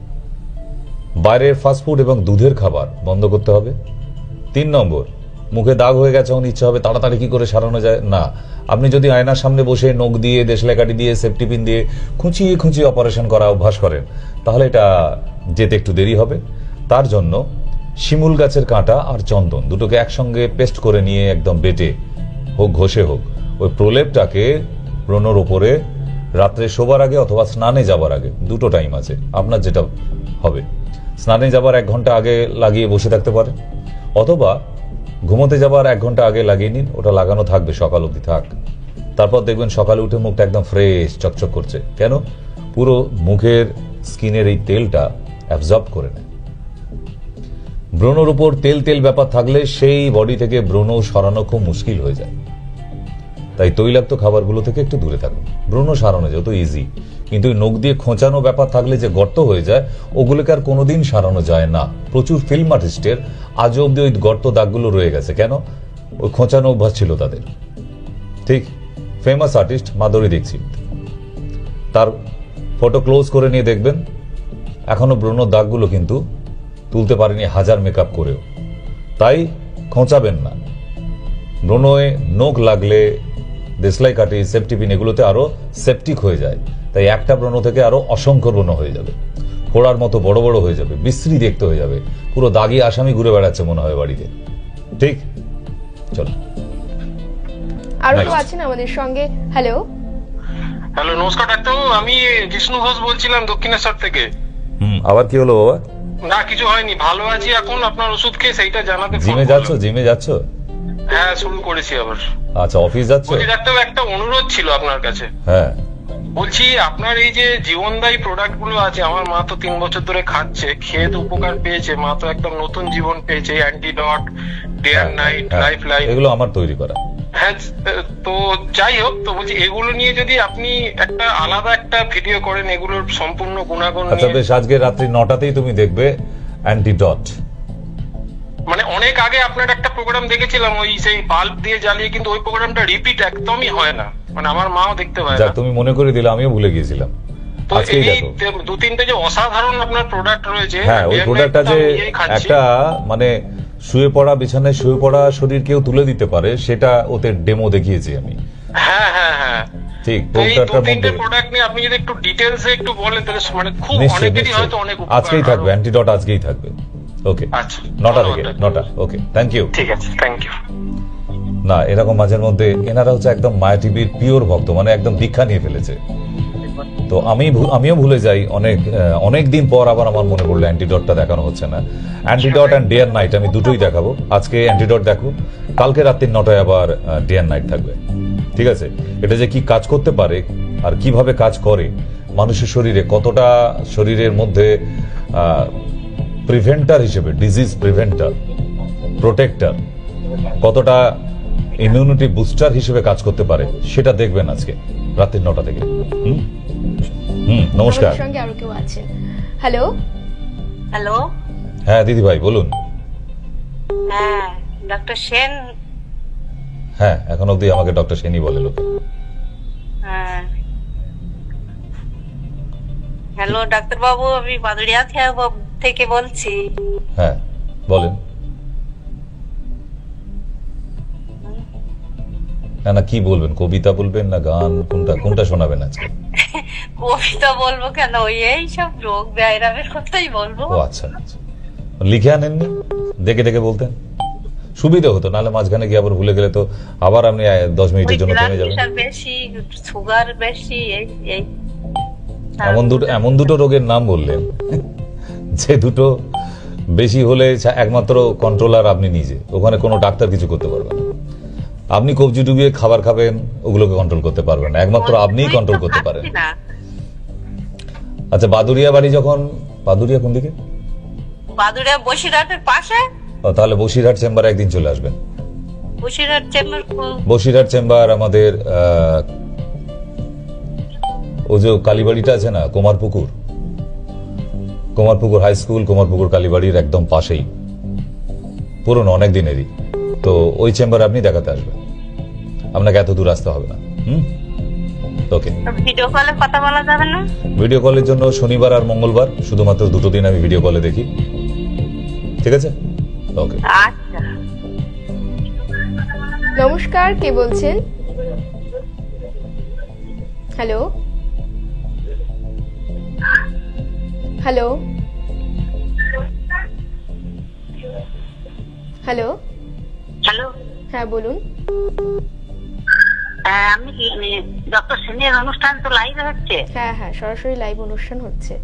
বাইরের ফাস্টফুড এবং দুধের খাবার বন্ধ করতে হবে। 3 নম্বর, মুখে দাগ হয়ে গেছে, এখন ইচ্ছা হবে তাড়াতাড়ি কি করে সারানো যায় না, আপনি যদি আয়নার সামনে বসে নখ দিয়ে, দেশলাই কাঠি দিয়ে, সেফটি পিন দিয়ে খুঁচিয়ে খুঁচিয়ে অপারেশন করা অভ্যাস করেন, তাহলে এটা যেতে একটু দেরি হবে। তার জন্য শিমুল গাছের কাঁটা আর চন্দন দুটোকে একসঙ্গে পেস্ট করে নিয়ে একদম বেটে হোক, ঘষে হোক, ওই প্রলেপটাকে ব্রণর ওপরে রাত্রে শোবার আগে অথবা স্নানে যাবার আগে, দুটো টাইম আছে আপনার যেটা হবে। স্নানে যাবার 1 ঘন্টা আগে লাগিয়ে বসে থাকতে পারেন, অথবা ঘুমোতে যাবার 1 ঘন্টা আগে লাগিয়ে নিন, ওটা লাগানো থাকবে সকাল অবধি থাক। তারপর দেখবেন সকালে উঠে মুখটা একদম ফ্রেশ চকচক করছে। কেন? পুরো মুখের স্কিনের এই তেলটা অ্যাবজর্ব করে নেয়। ব্রণর উপর তেল তেল ব্যাপার থাকলে সেই বডি থেকে ব্রণ সরানো খুব মুশকিল হয়ে যায়। তাই তৈলাক্ত খাবারগুলো থেকে একটু দূরে থাকুন। ব্রণ সারানো যত ইজি, কিন্তু নখ দিয়ে খোঁচানো ব্যাপার থাকলে যে গর্ত হয়ে যায়, ওগুলোকে আর কোনোদিন সারানো যায় না। প্রচুর ফিল্ম আর্টিস্টের আজও অব্দি ওই গর্ত দাগগুলো রয়ে গেছে। কেন? ওই খোঁচানো অভ্যাস ছিল তাদের। ঠিক, ফেমাস আর্টিস্ট মাধুরী দীক্ষিত, তার ফটো ক্লোজ করে নিয়ে দেখবেন এখনো ব্রণ দাগগুলো কিন্তু তুলতে পারেনি 1000 মেকআপ করেও। তাই খোঁচাবেন না। ব্রণে নখ লাগলে দেশলাই কাঠি, সেফটি পিন এগুলোতে আরো সেপটিক হয়ে যায়। তাই একটা ব্রণ থেকে আরো অসংখ্য ব্রণ হয়ে যাবে, ফোড়ার মতো বড় বড় হয়ে যাবে, বিশ্রী দেখতে হয়ে যাবে, পুরো দাগি আসামি ঘুরে বেড়াচ্ছে মনে হয় বাড়িতে। ঠিক, চলো আরো কেউ আছেন আমাদের সঙ্গে। হ্যালো, হ্যালো, নমস্কার ডাক্তারবাবু, আমি জিষ্ণু ঘোষ বলছিলাম দক্ষিণেশ্বর থেকে। আবার কি হলো বাবা? না, কিছু হয়নি, ভালো আছি এখন। আপনার ওষুধ খেয়ে সেইটা জানাতে। জিমে যাচ্ছ? জিমে যাচ্ছ? হ্যাঁ, শুরু করেছি আবার। আচ্ছা, অফিস যাচ্ছ? ডাক্তারবাবু, একটা অনুরোধ ছিল আপনার কাছে। হ্যাঁ, বলছি আপনার এই যে জীবনদায়ী প্রোডাক্ট গুলো আছে, আমার মা তো 3 বছর ধরে খাচ্ছে, খেয়ে তো উপকার পেয়েছে, মা তো একদম নতুন জীবন পেয়েছে। Antidote, day and night, life line, এগুলো আমার তৈরি করা। হ্যাঁ, তো যাই হোক, তো বলছি এগুলো নিয়ে যদি আপনি একটা আলাদা একটা ভিডিও করেন এগুলোর সম্পূর্ণ গুণাগুণ আচ্ছা নিয়ে। বেশ, আজকে রাত্রি 9টাতেই তুমি দেখবে অ্যান্টিডট। মানে অনেক আগে আপনার একটা প্রোগ্রাম দেখেছিলাম, ওই সেই বাল্ব দিয়ে জ্বালিয়ে, কিন্তু ওই প্রোগ্রামটা রিপিট একদমই হয় না, মানে আমার মাও দেখতে পায় না। তুমি মনে করে দিলে, আমিও ভুলে গিয়েছিলাম। তো এই 2-3টে যে অসাধারণ আপনার প্রোডাক্ট রয়েছে, হ্যাঁ, ওই প্রোডাক্টটা যে একটা মানে শুয়ে পড়া, বিছানায় শুয়ে পড়া শরীর কেউ তুলে দিতে পারে, সেটা ওতে ডেমো দেখিয়েছি আমি। হ্যাঁ হ্যাঁ হ্যাঁ, ঠিক। এই 2-3টে প্রোডাক্ট নিয়ে আপনি যদি একটু ডিটেইলসে একটু বলেন তাহলে মানে খুব অনেকেরই হয়তো অনেক উপকার। আজকেই থাকবে অ্যান্টিডট, আজকেই থাকবে। ওকে, আচ্ছা, 9টা থেকে 9টা। ওকে, থ্যাংক ইউ। ঠিক আছে, থ্যাংক ইউ। না, এরকম মাঝের মধ্যে এনারা হচ্ছে একদম মায়া টিভির পিওর ভক্ত, মানে একদম দীক্ষা নিয়ে ফেলেছে। তো আমিও ভুলে যাই অনেক দিন পর, আবার আমার মনে পড়লো অ্যান্টিডটটা দেখানো হচ্ছে না। Antidote and day and night আমি দুটোই দেখাবো। আজকে অ্যান্টিডট দেখো, কালকে রাত্রি 9টায় আবার ডে অ্যান্ড নাইট থাকবে। ঠিক আছে? এটা যে কি কাজ করতে পারে আর কিভাবে কাজ করে, মানুষের শরীরে কতটা, শরীরের মধ্যে প্রিভেন্টার হিসেবে, ডিজিজ প্রিভেন্টার, প্রোটেক্টর, কতটা ইমিউনিটি বুস্টার হিসেবে কাজ করতে পারে, সেটা দেখবেন আজকে রাত্রি 9টা থেকে। নমস্কার। আমাদের সঙ্গে আরো কেউ আছেন। Hello, hello. হ্যাঁ দিদি ভাই বলুন। হ্যাঁ, ডক্টর সেন। হ্যাঁ, এখন অবধি আমাকে ডক্টর সেনই বলে লোকে। হ্যাঁ, হ্যালো ডাক্তার বাবু, আমি বাদুড়িয়া থেকে বলছি। হ্যাঁ বলেন। না কি বলবেন? কবিতা বলবেন না গান? কোনটা শোনাবেন আজকে? কবিতা বলবো কেন, ওই এইসব রোগ ব্যায়ামের কথাই বলবো। ও আচ্ছা আচ্ছা, লিখে আনেননি? দেখে দেখে বলতেন সুবিধা হতো, নাহলে মাঝখানে গিয়ে আবার ভুলে গেলে তো আবার আপনি 10 মিনিটের জন্য থেমে যাবেন। বেশি, সুগার বেশি, এই এমন দুটো রোগের নাম বললেন যে দুটো বেশি হলে একমাত্র কন্ট্রোলার আপনি নিজে, ওখানে কোনো ডাক্তার কিছু করতে পারবে না। আপনি কবজি ডুবিয়ে খাবার খাবেন, ওগুলোকে কন্ট্রোল করতে পারবেন না, একমাত্র আপনিই কন্ট্রোল করতে পারেন। আচ্ছা, বাদুরিয়া বাড়ি যখন, বাদুরিয়া কোন দিকে? বাদুরিয়া বসিরহাটের পাশে। তাহলে বসিরহাট চেম্বার একদিন চলে আসবেন। বসিরহাট চেম্বার আমাদের ও যে কালীবাড়িটা আছে না, কুমারপুকুর হাই স্কুল, কুমারপুকুর কালীবাড়ির একদম পাশেই, পুরনো অনেক দিনেরই। তো ওই চেম্বারে আপনি দেখাতে আসবেন, আপনাকে এত দূর আসতে হবে না। ওকে। ভিডিও কলে কথা বলা যাবে না? ভিডিও কলের জন্য শনিবার আর মঙ্গলবার শুধুমাত্র দুটো দিন আমি ভিডিও কলে দেখি, ঠিক আছে? ওকে। আচ্ছা, নমস্কার, কে বলছেন? হ্যালো হ্যালো হ্যালো হ্যালো, হ্যাঁ বলুন। আপনি কি ডক্টর সেনের অনুষ্ঠান তো লাইভ হচ্ছে? হ্যাঁ হ্যাঁ, সরাসরি লাইভ অনুষ্ঠান হচ্ছে।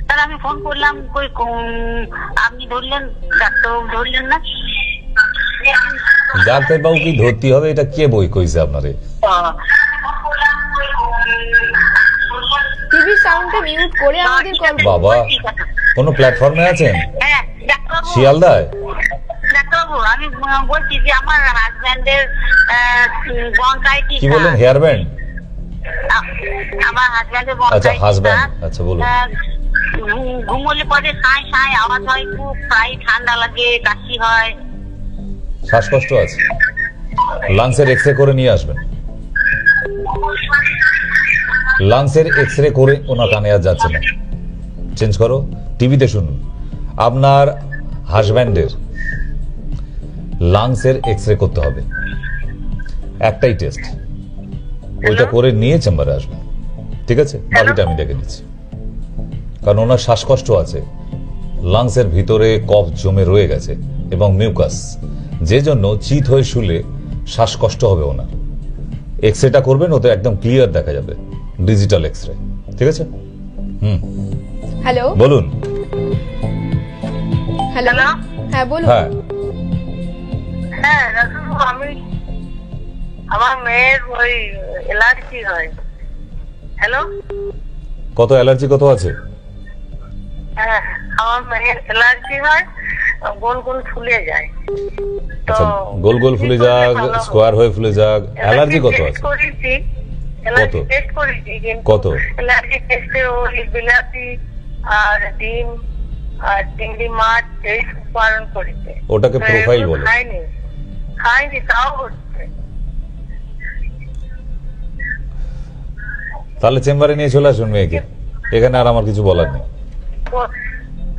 স্যার আমি ফোন করলাম, কই আপনি ধরলেন, ডাক্তারবাবু ধরলেন না। ডাক্তারবাবু কি ধরতে হবে? এটা কে বই কইছে আপনারে? টিভি সাউন্ডটা মিউট করে আমাদের কল। বাবা, কোন প্ল্যাটফর্মে আছেন? হ্যাঁ ডাক্তারবাবু। শিয়ালদায়? ডাক্তারবাবু আমি বলছি যে আমার হাজবেন্ডের ব্রঙ্কাইটিস। কি বলেন? Hair band? আমার হাজবেন্ডের আচ্ছা, ব্রঙ্কাইটিস। হাজবেন্ড, আচ্ছা বলুন। ঘুমোলে পরে সাঁই সাঁই আওয়াজ হয়, খুব প্রায় ঠান্ডা লাগে, কাশি হয়, শ্বাসকষ্ট আছে। লাংসের এক্সরে করে নিয়ে আসবেন। লাংসের এক্সরে করে ওনার কানে আর যাচ্ছে না, চেঞ্জ করো। টিভিতে শুনুন। আপনার হাজব্যান্ডের লাংসের এক্সরে করতে হবে, একটাই টেস্ট, ওইটা করে নিয়ে চেম্বারে আসবেন, ঠিক আছে? বাকিটা আমি দেখে নিচ্ছি। কারণ ওনার শ্বাসকষ্ট আছে, লাংসের ভিতরে কফ জমে রয়ে গেছে এবং মিউকাস, যে জন্য চিত হয়ে শুলে শ্বাসকষ্ট হবে ওনার। এক্সরেটা করবেন, ওতে একদম ক্লিয়ার দেখা যাবে, ডিজিটাল এক্সরে, ঠিক আছে? হ্যালো বলুন। হ্যালো, হ্যাঁ বলুন। হ্যাঁ হ্যাঁ ডাক্তারবাবু, আমি আমার মেয়ের ওই অ্যালার্জি হয়। হ্যালো, কত অ্যালার্জি কত আছে? হ্যাঁ আমার মেয়ের অ্যালার্জি হয়, গোল গোল ফুলে যায়। তো আচ্ছা, গোল গোল ফুলে যাক, স্কোয়ার হয়ে ফুলে যাক, অ্যালার্জি কত আছে? করেছি, কত? টেস্ট করেছি, কত? অ্যালার্জি টেস্টে ওই বিলাতি আর ডিম আর চিংড়ি মাছ এই বারণ করেছে। ওটাকে প্রোফাইল বলে। খাইনি তাও হচ্ছে। তাহলে চেম্বারে নিয়ে চলে আসুন মেয়েকে, এখানে আর আমার কিছু বলার নেই।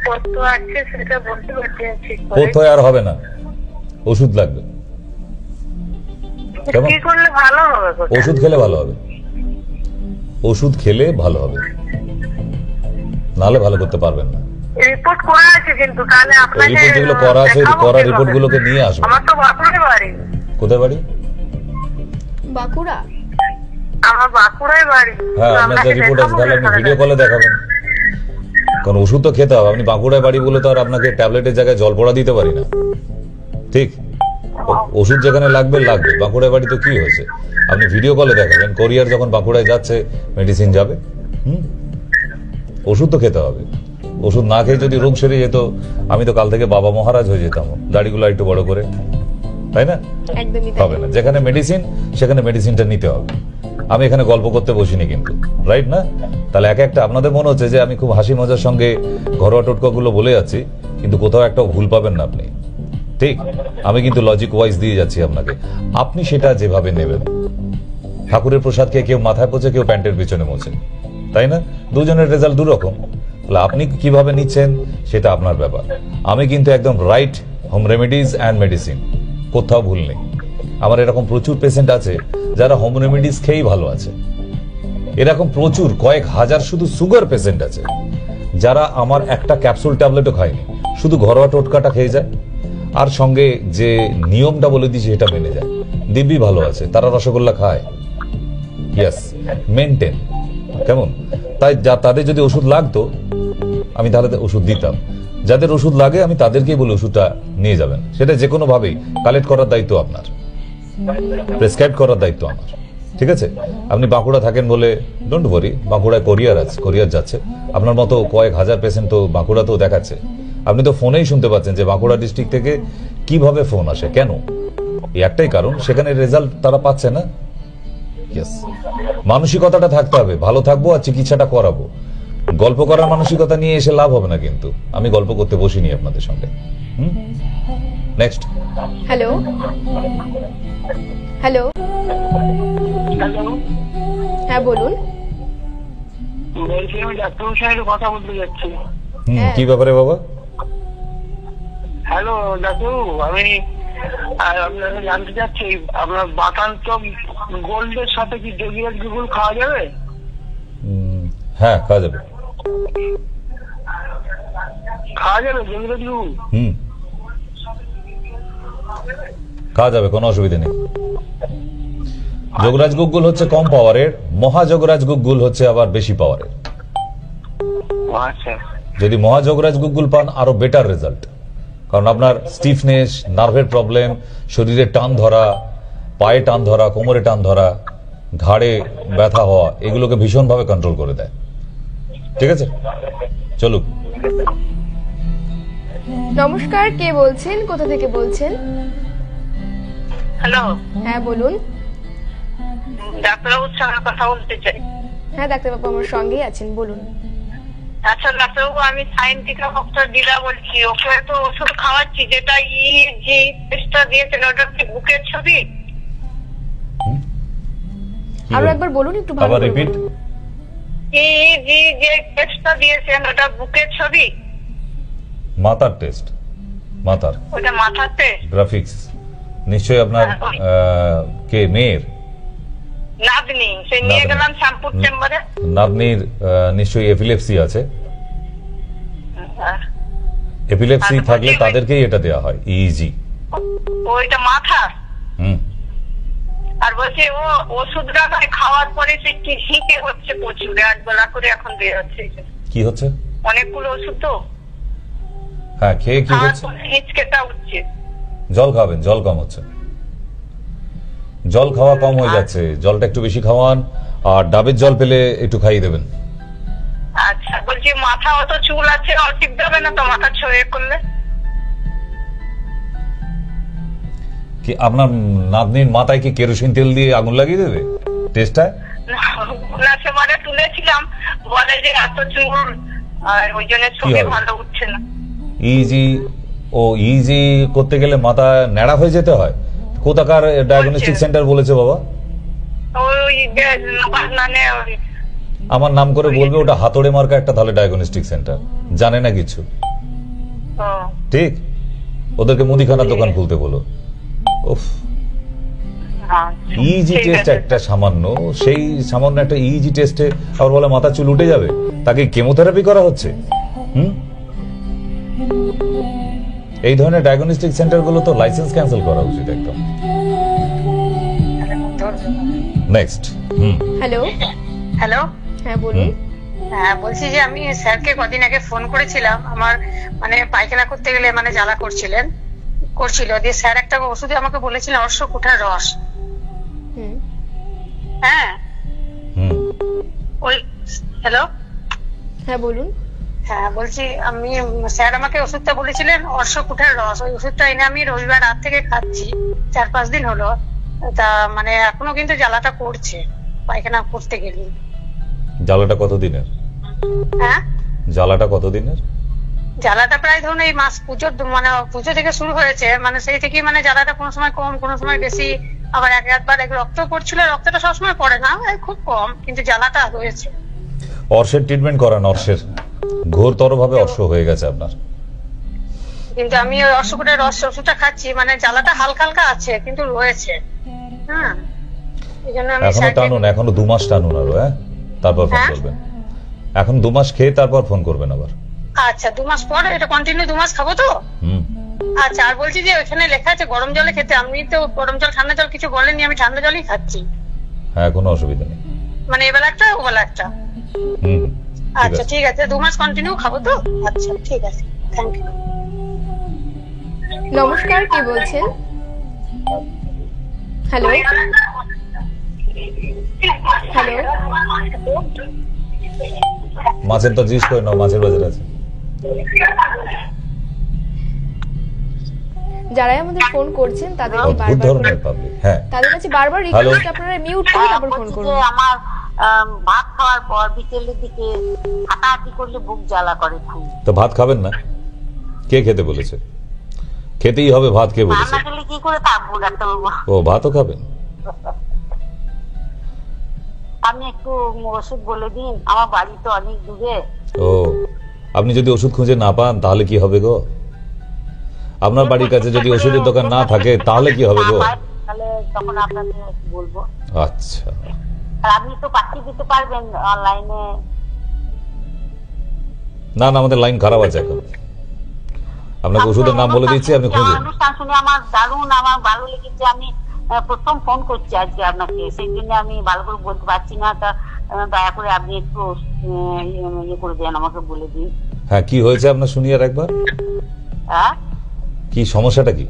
কত আছে সেটা বলতে পারছি না ঠিক করে। কোথায় আর হবে না, ওষুধ লাগবে। কেমন? কি করলে ভালো হবে? ওষুধ খেলে ভালো হবে, ওষুধ খেলে ভালো হবে, নাহলে ভালো করতে পারবেন না। রিপোর্ট করা আছে কিন্তু, তাহলে আপনাকে রিপোর্ট যেগুলো করা আছে, করা রিপোর্ট গুলোকে নিয়ে আসবেন। আমার তো বাঁকুড়ায় বাড়ি। কোথায় বাড়ি? বাঁকুড়া? আমার বাঁকুড়ায় বাড়ি। হ্যাঁ, আপনার যে রিপোর্ট আছে তাহলে আপনি ভিডিও কলে দেখাবেন, কারণ ওষুধ তো খেতে হবে। আপনি বাঁকুড়ায় বাড়ি বলে তো আর আপনাকে ট্যাবলেটের জায়গায় জল পড়া দিতে পারি না, ঠিক? ওষুধ যেখানে লাগবে লাগবে। বাঁকুড়ায় বাড়ি তো কি হয়েছে, আপনি ভিডিও কলে দেখাবেন। কোরিয়ার যখন বাঁকুড়ায় যাচ্ছে, মেডিসিন যাবে। ওষুধ তো খেতে হবে। ওষুধ না খেয়ে যদি রোগ সেরে যেত, আমি তো কাল থেকে বাবা মহারাজ হয়ে যেতাম, দাড়িগুলো একটু বড় করে, তাই না? একদমই হবে না। যেখানে মেডিসিন সেখানে মেডিসিনটা নিতে হবে। আমি এখানে গল্প করতে বসিনি কিন্তু, রাইট না? তাহলে এক একটা আপনাদের মনে হচ্ছে যে আমি খুব হাসি মজার সঙ্গে ঘরোয়া টোটকাগুলো বলে যাচ্ছি, কিন্তু কোথাও একটা ভুল পাবেন না আপনি, ঠিক? আমি কিন্তু লজিক ওয়াইজ দিয়ে যাচ্ছি আপনাকে, আপনি সেটা যেভাবে নেবেন। ঠাকুরের প্রসাদকে কেউ মাথায় পোছে, কেউ প্যান্টের পিছনে মোছে, তাই না? দুজনের রেজাল্ট দুরকম। তাহলে আপনি কিভাবে নিচ্ছেন সেটা আপনার ব্যাপার। আমি কিন্তু একদম right home remedies and medicine, কোথাও ভুল নেই। আমার এরকম প্রচুর পেশেন্ট আছে যারা হোম রেমেডিজ খেয়েই ভালো আছে, এরকম প্রচুর কয়েক হাজার শুধু সুগার পেশেন্ট আছে যারা আমার একটা ক্যাপসুল ট্যাবলেটও খায়নি, শুধু ঘরোয়া টোটকাটা খেয়ে যায় আর সঙ্গে যে নিয়মটা বলে দিয়েছি সেটা মেনে যায়, দিব্যি ভালো আছে। তারা রসগোল্লা খায়, ইয়েস, মেনটেন, কেমন? তাই তাদের যদি ওষুধ লাগতো আমি তাহলে ওষুধ দিতাম। যাদের ওষুধ লাগে আমি তাদেরকেই বলে ওষুধটা নিয়ে যাবেন। সেটা যে কোনো ভাবেই কালেক্ট করার দায়িত্ব আপনার, প্রেসক্রাইব করার দায়িত্ব আমার, ঠিক আছে? আপনি বাঁকুড়া থাকেন বলে ডোন্ট ওয়ারি, বাঁকুড়ায় কোরিয়ার আছে, কোরিয়ার যাচ্ছে। আপনার মতো কয়েক হাজার পেশেন্ট তো বাঁকুড়াতেও দেখাচ্ছে। আপনি তো ফোনেই শুনতে পাচ্ছেন যে বাঁকুড়া ডিস্ট্রিক্ট থেকে কিভাবে ফোন আসে, কেন? এই একটাই কারণ, সেখানে রেজাল্ট তারা পাচ্ছে না। ইয়েস, মানসিকতাটা থাকতে হবে, ভালো থাকবো আর চিকিৎসাটা করাবো। গল্প করার মানসিকতা নিয়ে এসে লাভ হবে না, কিন্তু আমি গল্প করতে বসিনি আপনাদের সঙ্গে। নেক্সট। হ্যালো হ্যালো, হ্যালো, হ্যাঁ বলুন। বলছি আমি ডাক্তার সাহেবের কথা বলতে যাচ্ছি। কি ব্যাপারে বাবা? হ্যালো ডাক্তারবাবু, আমি আপনাকে জানতে চাচ্ছি আপনার বাতান্ত গোল্ডের সাথে কি যোগীরাজ গুগল খাওয়া যাবে? হ্যাঁ, খাওয়া যাবে। খাওয়া যাবে যোগীরাজ গুগল? খাওয়া যাবে, কোনো অসুবিধা নেই। যোগরাজ গুগল হচ্ছে কম পাওয়ারের, মহাযোগরাজ গুগল হচ্ছে আবার বেশি পাওয়ারের। আচ্ছা, যদি মহাযোগরাজ গুগল পান আরো বেটার রেজাল্ট, কারণ আপনার স্টিফনেস, নার্ভের প্রবলেম, শরীরে টান ধরা, পায়ে টান ধরা, কোমরে টান ধরা, ঘাড়ে ব্যথা হওয়া, এগুলোকে ভীষণভাবে কন্ট্রোল করে দেয়। ঠিক আছে, চলুক। নমস্কার, কে বলছেন, কোথা থেকে বলছেন? হ্যালো, হ্যাঁ বলুন। ডাক্তারবাবুর সঙ্গে কথা বলতে চাই। হ্যাঁ ডাক্তারবাবু আমার সঙ্গেই আছেন, বলুন। আচ্ছা ডাক্তারবাবু, আমি সাইন্টিকা ডক্টর দিলা বলছি। ওকে তো ওষুধ খাওয়াচ্ছি, যেটা যে টেস্টটা দিয়েছেন ওটা কি বুকের ছবি? আরো একবার বলুন, একটু ভালো আবার করে রিপিট। বলুন। যে টেস্টটা দিয়েছেন ওটা বুকের ছবি? মাথার টেস্ট, মাথার ওটা মাথার টেস্ট? গ্রাফিক্স নিশ্চয়ই আপনার কে মেয়ের? নাতনি, সে নিয়ে গেলাম শ্যামপুর চেম্বারে। নাতনির নিশ্চয়ই এপিলেপসি আছে। এপিলেপসি থাকলে তাদেরকেই এটা দেওয়া হয়, ইজি। ওইটা মাথা। আর বলছে ও ওষুধটা খাওয়ার পরে সে কি হিঁকে হচ্ছে প্রচুর, একবেলা করে এখন বের হচ্ছে। কি হচ্ছে? অনেকগুলো ওষুধ তো। হ্যাঁ, খেয়ে কি হচ্ছে? হিঁচকেটা উঠছে। জল খাবেন, জল কম হচ্ছে। জল খাওয়া কম হয়ে যাচ্ছে, জলটা একটু বেশি খাওয়ান, আর ডাবের জল পেলে একটু খাইয়ে দেবেন। আচ্ছা, বলছি মাথা অত চুল আছে, ঠিক দেবে না তো মাথা ছড়িয়ে করলে? কি আপনার নাতনির মাথায় কি কেরোসিন তেল দিয়ে আগুন লাগিয়ে দেবে টেস্টটায়? না, সেবারে তুলেছিলাম, বলে যে এত চুল, আর ওই জন্য ছবি ভালো উঠছে না। ইজি ইজি করতে গেলে মাথা ন্যাড়া হয়ে যেতে হয়। কোথাকার ডায়াগনস্টিক সেন্টার বলেছে বাবা? ওই মানে আমার নাম করে বলবে, ওটা হাতড়ে মার্কা একটা তাহলে ডায়াগনস্টিক সেন্টার, জানে না কিছু। ঠিক, ওদেরকে মুদিখানার দোকান খুলতে বলো। উফ, ইজি টেস্ট একটা সামান্য, সেই সামান্য একটা ইজি টেস্টে আবার বলে মাথা চুল উঠে যাবে। তাকে কেমোথেরাপি করা হচ্ছে। এই ধরনের ডায়াগনস্টিক সেন্টার গুলো তো লাইসেন্স ক্যান্সেল করা উচিত একদম। নেক্সট। হ্যালো হ্যালো, হ্যাঁ বলুন। হ্যাঁ বলছি যে আমি স্যারকে কদিন আগে ফোন করেছিলাম, আমার মানে পায়খানা করতে গেলে মানে জ্বালা করছিল, দিয়ে স্যার একটা ওষুধে আমাকে বলেছিলেন অশ্বকুঠার রস। হ্যাঁ ওই, হ্যালো, হ্যাঁ বলুন। হ্যাঁ বলছি, আমি স্যার আমাকে ওষুধটা বলেছিলেন অশ্বকুঠার রস, ওই ওষুধটা এনে আমি রবিবার রাত থেকে খাচ্ছি, 4-5 দিন হলো। তা মানে এখনো কিন্তু জ্বালাটা করছে পায়খানা করতে গেলে। জ্বালাটা কতদিনের? হ্যাঁ, জ্বালাটা কতদিনের? জ্বালাটা প্রায় ধরুন এই মাস পুজোর মানে পুজো থেকে শুরু হয়েছে, মানে সেই থেকে মানে জ্বালাটা কোনো সময় কম, কোনো সময় বেশি, আবার একবার রক্ত পড়ছিল, রক্তটা সবসময় পড়ে না, খুব কম, কিন্তু জ্বালাটা রয়েছে। অর্শের ট্রিটমেন্ট করান, অর্শের ঘোরতর ভাবে অর্শ হয়ে গেছে আপনার। কিন্তু আমি ওই অশ্বকুঠার রস ওষুধটা খাচ্ছি, মানে জ্বালাটা হালকা হালকা আছে কিন্তু রয়েছে। হ্যাঁ, এই জন্য আমি এখনো টানুন, এখনো 2 মাস টানুন আরো। হ্যাঁ, তারপর ফোন হ্যাঁ? করবেন। এখন 2 মাস খেয়ে তারপর ফোন করবেন আবার। আচ্ছা 2 মাস পর এটা কন্টিনিউ 2 মাস খাবো তো? হুম। আচ্ছা আর বলছি যে ওখানে লেখা আছে গরম জলে খেতে, আপনি তো গরম জল ঠান্ডা জল কিছু বলেননি, আমি ঠান্ডা জলই খাচ্ছি। হ্যাঁ, কোনো অসুবিধা নেই। মানে এবেলা একটা ওবেলা একটা। হুম, আচ্ছা ঠিক আছে, 2 মাস কন্টিনিউ খাবো তো? আচ্ছা ঠিক আছে, থ্যাংক ইউ। নমস্কার, কে বলছেন? হ্যালো হ্যালো, মাছের তো জিজ্ঞেস করে নাও, মাছের বাজার আছে। যারাই আমাদের ফোন করছেন তাদেরকে অদ্ভুত বারবার ধরনের পাবলিক। হ্যাঁ, তাদের কাছে বারবার রিকোয়েস্ট, আপনারা মিউট করে তারপর ফোন করুন। আমার ভাত খাওয়ার পর বিকেলের দিকে হাঁটাহাঁটি করলে বুক জ্বালা করে খুব। তো ভাত খাবেন না? কে খেতে বলেছে? খেতেই হবে ভাত, কে বলেছে? রান্না করলে কি করে থাকবো ডাক্তারবাবু? ও, ভাতও খাবেন? আপনি একটু ওষুধ বলে দিন, আমার বাড়ি তো অনেক দূরে। ও, আপনি যদি ওষুধ খুঁজে না পান তাহলে কি হবে গো? আপনার বাড়ির কাছে যদি ওষুধের দোকান না থাকে তাহলে কি হবে গো? তাহলে তখন আপনাকে বলবো। আচ্ছা, আর আপনি তো পাঠিয়ে দিতে পারবেন অনলাইনে? না না, আমাদের লাইন খারাপ আছে এখন। আপনাকে ওষুধের নাম বলে দিচ্ছি, আপনি খুঁজুন। অনুষ্ঠান শুনে আমার দারুণ, আমার ভালো লেগেছে। আমি প্রথম ফোন করছি আজকে আপনাকে, সেই জন্য আমি ভালো করে বলতে পারছি না। তা দয়া করে আপনি একটু ইয়ে করে দেন, আমাকে বলে দিন। হ্যাঁ, কি হয়েছে আপনার শুনি আর একবার। হ্যাঁ, কি সমস্যাটা কি?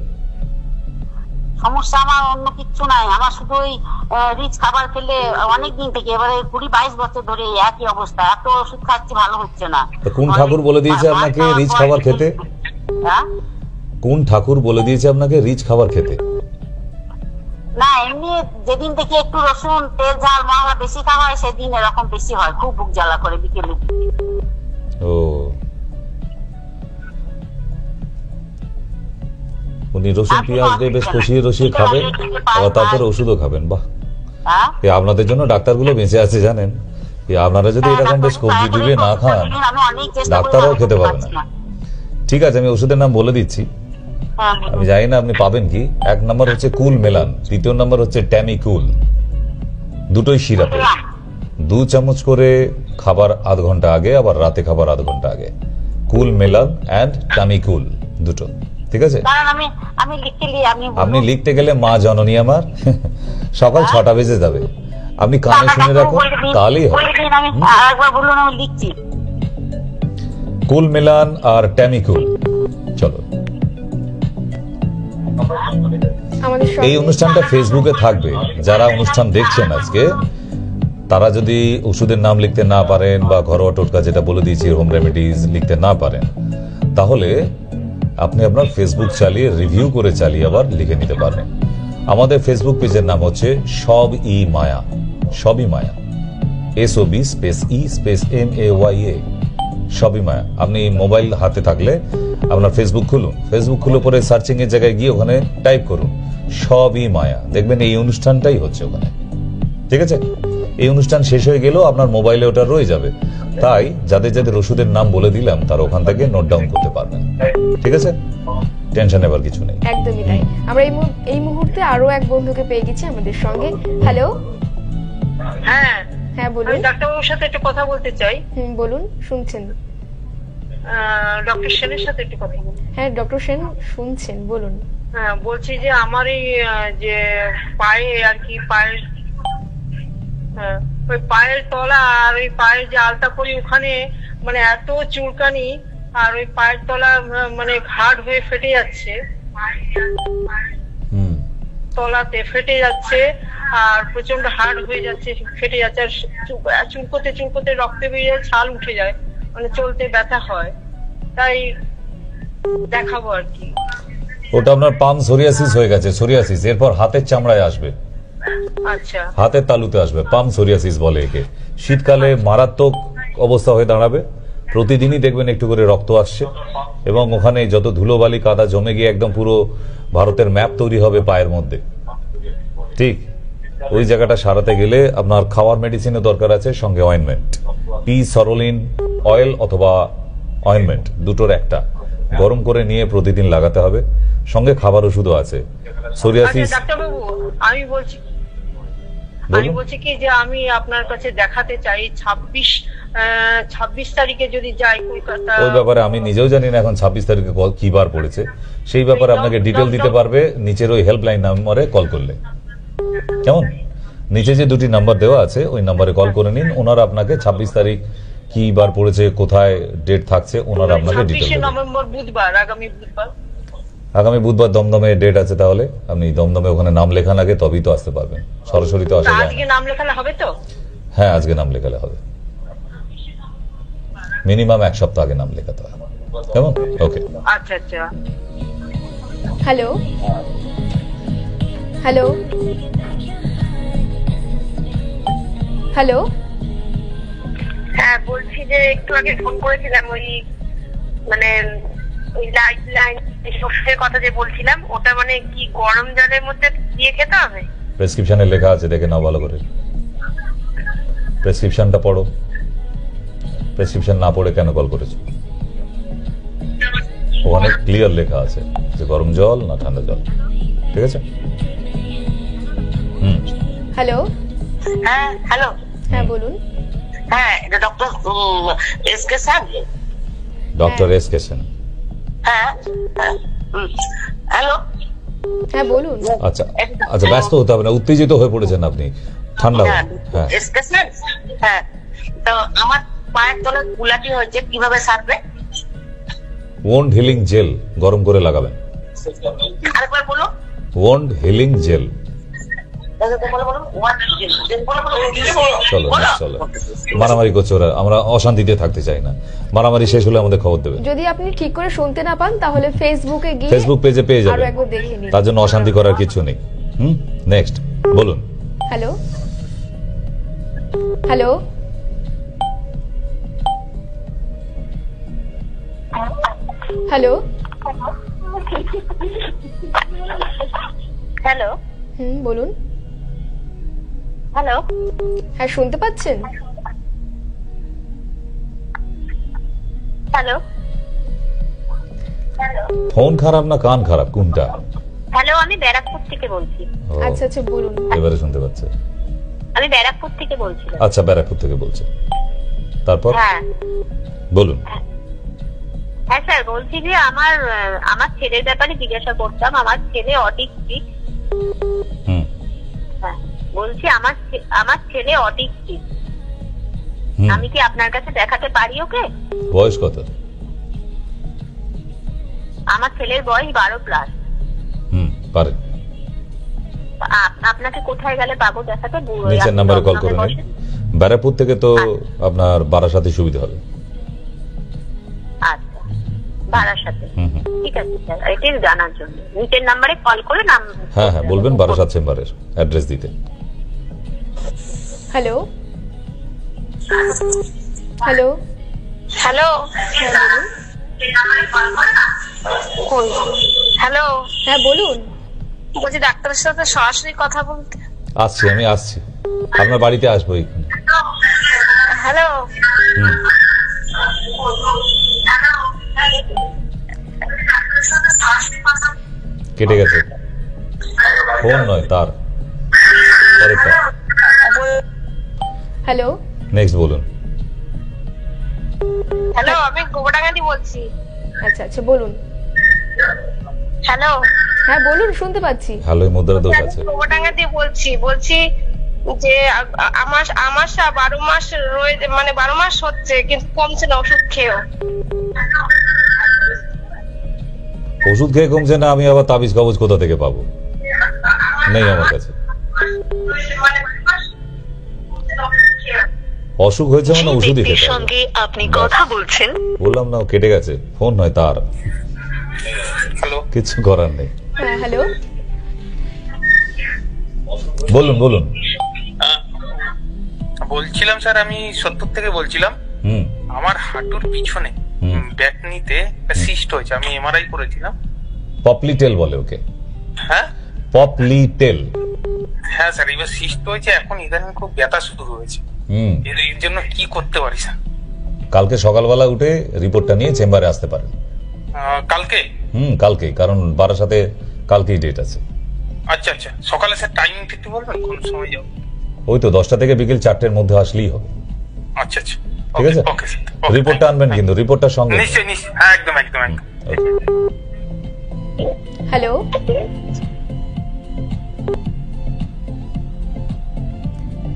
সমস্যা আমার অন্য কিচ্ছু নাই, আমার শুধু ওই রিচ খাবার খেলে অনেকদিন থেকে, এবারে 20-22 বছর ধরে একই অবস্থা। এত ওষুধ খাচ্ছি, ভালো হচ্ছে না। তো কোন ঠাকুর বলে দিয়েছে আপনাকে রিচ খাবার খেতে? হ্যাঁ, কোন ঠাকুর বলে দিয়েছে আপনাকে রিচ খাবার খেতে? না এমনি যেদিন থেকে একটু রসুন তেল ঝাল মশলা বেশি খাওয়া হয় সেদিন এরকম বেশি হয়, খুব বুক জ্বালা করে বিকেলে। ও, উনি রসুন পেঁয়াজ দিয়ে বেশ কষিয়ে রসিয়ে খাবেন, আবার তারপরে ওষুধও খাবেন। বাহ, হ্যাঁ, আপনাদের জন্য ডাক্তারগুলো বেঁচে আছে জানেন। আপনারা যদি এরকম বেশ কবজি ডুবে না খান, ডাক্তাররাও খেতে পাবে না। ঠিক আছে, আমি ওষুধের নাম বলে দিচ্ছি। আমি জানি না আপনি পাবেন কি। 1 নম্বর হচ্ছে কুল মেলান, 2 নম্বর হচ্ছে ট্যামিকুল। দুটোই সিরাপে, 2 চামচ করে খাবার আধ ঘন্টা আগে, আবার রাতে খাবার আধ ঘন্টা আগে। কুল মেলান অ্যান্ড ট্যামিকুল দুটো, ঠিক আছে? আমি লিখে নি, আপনি লিখতে গেলে মা জননী আমার সকাল 6টা বেজে যাবে। আপনি কানে শুনে রাখুন, তাহলেই হবে। একবার বলুন, আমি লিখছি। কুল মেলান আর ট্যামিকুল। চলো, আমাদের এই অনুষ্ঠানটা ফেসবুকে থাকবে। যারা অনুষ্ঠান দেখছেন আজকে, তারা যদি ওষুধের নাম লিখতে না পারেন বা ঘরোয়া টোটকা যেটা বলে দিয়েছি হোম রেমেডিজ লিখতে না পারেন, তাহলে আপনি আপনার ফেসবুক চালিয়ে রিভিউ করে চালিয়ে আবার লিখে নিতে পারেন। আমাদের ফেসবুক পেজের নাম হচ্ছে সব ই মায়া, সবই মায়া, SOB space E space MAYA, সবই মায়া। আপনি মোবাইল হাতে থাকলে আপনার ফেসবুক খুলুন, ফেসবুক খুলে পরে সার্চিং এর জায়গায় গিয়ে ওখানে টাইপ করুন সবই মায়া, দেখবেন এই অনুষ্ঠানটাই হচ্ছে ওখানে। ঠিক আছে? এই অনুষ্ঠান শেষ হয়ে গেলেও আপনার মোবাইলে ওটা রয়ে যাবে। তাই যাদের যাদের ওষুধের নাম বলে দিলাম তারা ওখান থেকে নোট ডাউন করতে পারবেন। ঠিক আছে, টেনশন নেবার কিছু নেই। একদমই তাই। আমরা এই মুহূর্তে আরো এক বন্ধুকে পেয়ে গেছি আমাদের সঙ্গে। হ্যালো, হ্যাঁ হ্যাঁ বলুন। আমি ডাক্তারবাবুর সাথে একটু কথা বলতে চাই। বলুন, শুনছেন। ডক্টর সেনের সাথে একটু কথা বলুন। হ্যাঁ, ডক্টর সেন শুনছেন, বলুন। হ্যাঁ, বলছি যে আমার এই যে পায়ে আর কি, পায়ের ওই পায়ের তলা আর ওই পায়ের যে আলতা পরি ওখানে মানে এত চুলকানি, আর ওই পায়ের তলা মানে ঘাট হয়ে ফেটে যাচ্ছে, তলাতে ফেটে যাচ্ছে, আর প্রচন্ড হার্ড হয়ে যাচ্ছে, ফেটে যাচ্ছে, আর চুলকোতে চুলকোতে রক্তে বেরিয়ে ছাল উঠে যায়, মানে চলতে ব্যথা হয়। তাই দেখাবো আর কি। ওটা আপনার পাম সোরিয়াসিস হয়ে গেছে, সোরিয়াসিস। এরপর হাতের চামড়ায় আসবে, আচ্ছা, হাতের তালুতে আসবে, পাম সোরিয়াসিস বলে একে। শীতকালে মারাত্মক অবস্থা হয়ে দাঁড়াবে। প্রতিদিনই দেখবেন একটু করে রক্ত আসছে, এবং ওখানে যত ধুলোবালি কাদা জমে গিয়ে একদম পুরো ভারতের ম্যাপ তৈরি হবে পায়ের মধ্যে। ঠিক ওই জায়গাটা সারাতে গেলে আপনার খাওয়ার মেডিসিনের দরকার আছে, সঙ্গে অয়েনমেন্ট, সরোলিন অয়েল অথবা অয়েনমেন্ট, দুটোর একটা গরম করে নিয়ে প্রতিদিন লাগাতে হবে। সঙ্গে খাবার ওষুধও আছে। সোরিয়াসিস ডাক্তারবাবু আমি বলছি, আমি বলছি কি যে আমি আপনার কাছে দেখাতে চাই 26 তারিখে যদি যাই কলকাতা। ওই ব্যাপারে আমি নিজেও জানি না এখন 26 তারিখে কি বার পড়েছে, সেই ব্যাপারে আপনাকে ডিটেল দিতে পারবে নিচের ওই হেল্পলাইন নাম্বারে কল করলে। কেমন? নিচে যে দুটি নাম্বার দেওয়া আছে ওই নাম্বারে কল করে নিন, ওনারা আপনাকে 26 তারিখ কি বার পড়েছে, কোথায় ডেট থাকছে, ওনারা আপনাকে ডিটেল দেবেন। 26 নভেম্বর বুধবার, আগামী বুধবার। আগামী বুধবার দমদমে ডেট আছে, তাহলে আপনি দমদমে ওখানে নাম লেখান আগে, তবেই তো আসতে পারবেন, সরাসরি তো আসা যায় আজকে না। নাম লেখানো হবে তো? হ্যাঁ, আজকে নাম লেখালে হবে, মিনিমাম 1 সপ্তাহ আগে নাম লেখাতে হবে। কেমন? ওকে। আচ্ছা আচ্ছা। Hello hello hello. হ্যাঁ, বলছি যে একটু আগে ফোন করেছিলাম, ওই মানে ওই লাইফ লাইন ওষুধের কথা যে বলছিলাম, ওটা মানে কি গরম জলের মধ্যে দিয়ে খেতে হবে? প্রেসক্রিপশনে লেখা আছে, দেখে নাও ভালো করে। প্রেসক্রিপশনটা পড়ো। প্রেসক্রিপশন না পড়ে কেন কল করেছো? ওখানে ক্লিয়ার লেখা আছে যে গরম জল না ঠান্ডা জল। ঠিক আছে? হ্যালো। হ্যাঁ, হ্যালো। হ্যাঁ বলুন। হ্যাঁ, এটা doctor S K sir. Doctor S K Sen. হ্যাঁ, হ্যালো। হ্যাঁ বলুন। আচ্ছা আচ্ছা, ব্যস্ত হতে হবে না, উত্তেজিত হয়ে পড়েছেন আপনি, ঠান্ডা হন। হ্যাঁ, এস কে স্যার। হ্যাঁ, তো আমার পায়ের তলে গুলাটি হয়েছে, কিভাবে সারবে? ওন্ড হিলিং জেল গরম করে লাগাবেন। আরেকবার বলো। Wound healing gel. চলো চলো, মারামারি করছে ওরা, আমরা অশান্তিতে থাকতে চাই না। মারামারি শেষ হলে আমাদের খবর দেবে। যদি আপনি ঠিক করে শুনতে না পান তাহলে ফেসবুকে গিয়ে ফেসবুক পেজে পেয়ে আরো যাবেন, একবার দেখে নিন। তার জন্য অশান্তি করার কিছু নেই। নেক্সট বলুন। Hello hello. Hello hello. বলুন। হ্যালো। হ্যাঁ শুনতে পাচ্ছেন? হ্যালো। ফোন খারাপ না কান খারাপ, কোনটা? হ্যালো, আমি ব্যারাকপুর থেকে বলছি। ও, আচ্ছা আচ্ছা বলুন। এবারে শুনতে পাচ্ছে। আমি ব্যারাকপুর থেকে বলছিলাম। আচ্ছা, ব্যারাকপুর থেকে বলছে, তারপর হ্যাঁ বলুন। হ্যাঁ স্যার, বলছি যে আমার ছেলের ব্যাপারে জিজ্ঞাসা করতাম। আমার ছেলে অটিস্টিক। হ্যাঁ, বলছি আমার ছেলে অটিস্টিক। আমি কি আপনার কাছে দেখাতে পারি ওকে? বয়স কত? আমার ছেলের বয়স 12+। পারেন। আপনাকে কোথায় গেলে পাবো দেখাতে? নিচের নাম্বারে কল করে নিন। ব্যারাকপুর থেকে তো আপনার বারাসাতে সুবিধা হবে। আচ্ছা, বারাসাতে। ঠিক আছে স্যার, এটি জানার জন্য নিচের নাম্বারে কল করে নাম। হ্যাঁ হ্যাঁ, বলবেন বারাসাত চেম্বারের অ্যাড্রেস দিতে। Hello hello hello. হ্যালো। হ্যাঁ বলুন। বলছি ডাক্তারের সাথে সরাসরি কথা বলতে। আসছি, আমি আসছি, আপনার বাড়িতে আসবো এখানে। হ্যালো। কেটে গেছে, ফোন নয় তার। হ্যালো। নেক্সট বলুন। হ্যালো, আমি গোবরডাঙ্গাটি বলছি। আচ্ছা আচ্ছা বলুন। হ্যালো। হ্যাঁ বলুন, শুনতে পাচ্ছি। হ্যালো, মুদ্রা দোষ আছে। গোবরডাঙ্গাটি বলছি যে আমার 12 মাস রয়েছে, মানে 12 মাস হচ্ছে কিন্তু কমছে না ওষুধ খেয়েও। ওষুধ খেয়ে কমছে না? আমি আবার তাবিজ কবজ কোথা থেকে পাবো? নেই আমার কাছে। অসুখ হয়েছে মানে ওষুধই খেতে হবে। সঙ্গে আপনি কথা বলছেন। বললাম না, ও কেটে গেছে, ফোন নয় তার। হ্যালো। কিছু করার নেই। হ্যাঁ হ্যালো। বলুন বলুন। বলছিলাম স্যার, আমি 70 থেকে বলছিলাম। আমার হাঁটুর পিছনে ব্যাকনিতে সিস্ট হয়েছে, আমি এমআরআই করেছিলাম। পপলিটেল বলে ওকে। হ্যাঁ, পপলিটেল। হ্যাঁ স্যার, এবার সিস্ট হয়েছে, এখন ইদানিং খুব ব্যথা শুরু হয়েছে। এর জন্য কি করতে পারি স্যার? কালকে সকালবেলা উঠে রিপোর্টটা নিয়ে চেম্বারে আসতে পারেন। কালকে? কালকেই, কারণ বারাসাতে কালকেই ডেট আছে। আচ্ছা আচ্ছা, সকালে স্যার টাইমিং একটু বলবেন, কোন সময় যাবো? ওই তো 10টা থেকে বিকেল 4টের মধ্যে আসলেই হবে। আচ্ছা আচ্ছা, ঠিক আছে, ওকে স্যার, রিপোর্টটা আনবেন কিন্তু, রিপোর্টটা সঙ্গে। নিশ্চয়ই নিশ্চয়ই, হ্যাঁ একদম একদম একদম। হ্যালো,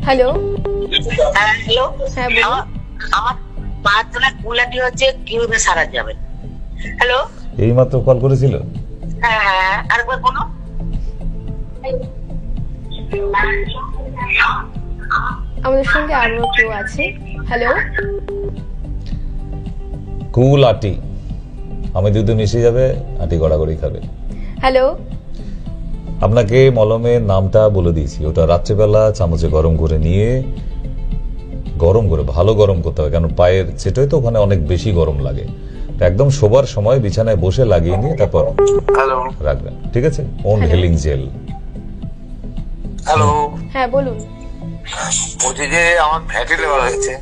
হ্যালো, হ্যাঁ হ্যালো, হ্যাঁ বলুন। আমার 5 জনের কুলাটি হচ্ছে কিভাবে সারা যাবে? হ্যালো, এইমাত্র কল করেছিল। হ্যাঁ হ্যাঁ, আরেকবার বলো। আমাদের সঙ্গে আরো কেউ আছে। হ্যালো, কুল আটি, আমি দুধে মিশে যাবে, আটি গড়াগড়ি খাবে। হ্যালো, আপনাকে মলমের নামটা বলে দিয়েছি, ওটা রাত্রেবেলা চামচে গরম করে নিয়ে, গরম করে ভালো গরম করতে হবে, কারণ পায়ের চেটোয় তো ওখানে অনেক বেশি গরম লাগে। তো একদম শোবার সময় বিছানায় বসে লাগিয়ে নিয়ে তারপর হ্যালো রাখবেন, ঠিক আছে? On healing jail. হ্যালো, হ্যাঁ বলুন। বলছি যে আমার ফ্যাটি লিভার হয়েছে।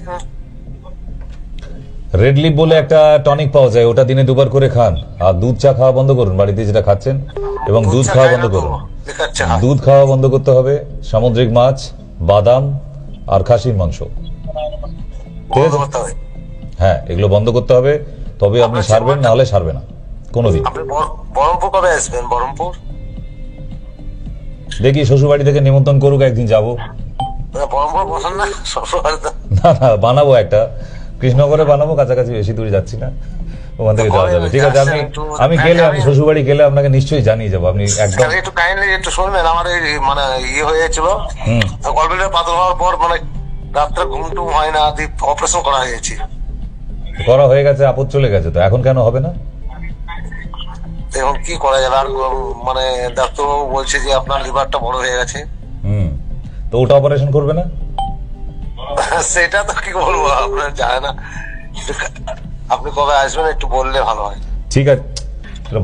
রেড লিপ বলে একটা টনিক পাওয়া যায়, ওটা দিনে 2 বার করে খান। আর দুধ চা খাওয়া বন্ধ করুন, বাড়িতে যেটা খাচ্ছেন, এবং দুধ খাওয়া বন্ধ করুন। দুধ খাওয়া বন্ধ করতে হবে, সামুদ্রিক মাছ, বাদাম আর খাসির মাংস, ঠিক আছে? হ্যাঁ, এগুলো বন্ধ করতে হবে, তবে আপনি সারবেন, না হলে সারবে না কোনোদিন। আপনি বহরমপুর কবে আসবেন? বহরমপুর দেখি শ্বশুর বাড়ি থেকে নিমন্ত্রণ করুক, একদিন যাবো। বহরমপুর বসান না শ্বশুরবাড়ি? না না, বানাবো একটা, কৃষ্ণনগরে বানাবো, কাছাকাছি, বেশি দূরে যাচ্ছি না, ওখান থেকে যাওয়া যাবে। ঠিক আছে, আমি গেলে, আমি শ্বশুর বাড়ি গেলে আপনাকে নিশ্চয়ই জানিয়ে যাবো। আপনি একদম একটু কাইন্ডলি একটু শুনবেন, আমার মানে ইয়ে হয়েছিল, গলব্লাডার পাথর হওয়ার পর মানে রাত্রে ঘুম টুম হয় না, অপারেশন করা হয়েছে। করা হয়ে গেছে, আপদ চলে গেছে, তো এখন কেন হবে না? এখন কি করা যাবে? আর মানে ডাক্তারবাবু বলছে যে আপনার লিভারটা বড় হয়ে গেছে। তো ওটা অপারেশন করবে না? সেটা তো কি বলবো, আপনার জানে না। আপনি কবে আসবেন একটু বললে ভালো হয়। ঠিক আছে,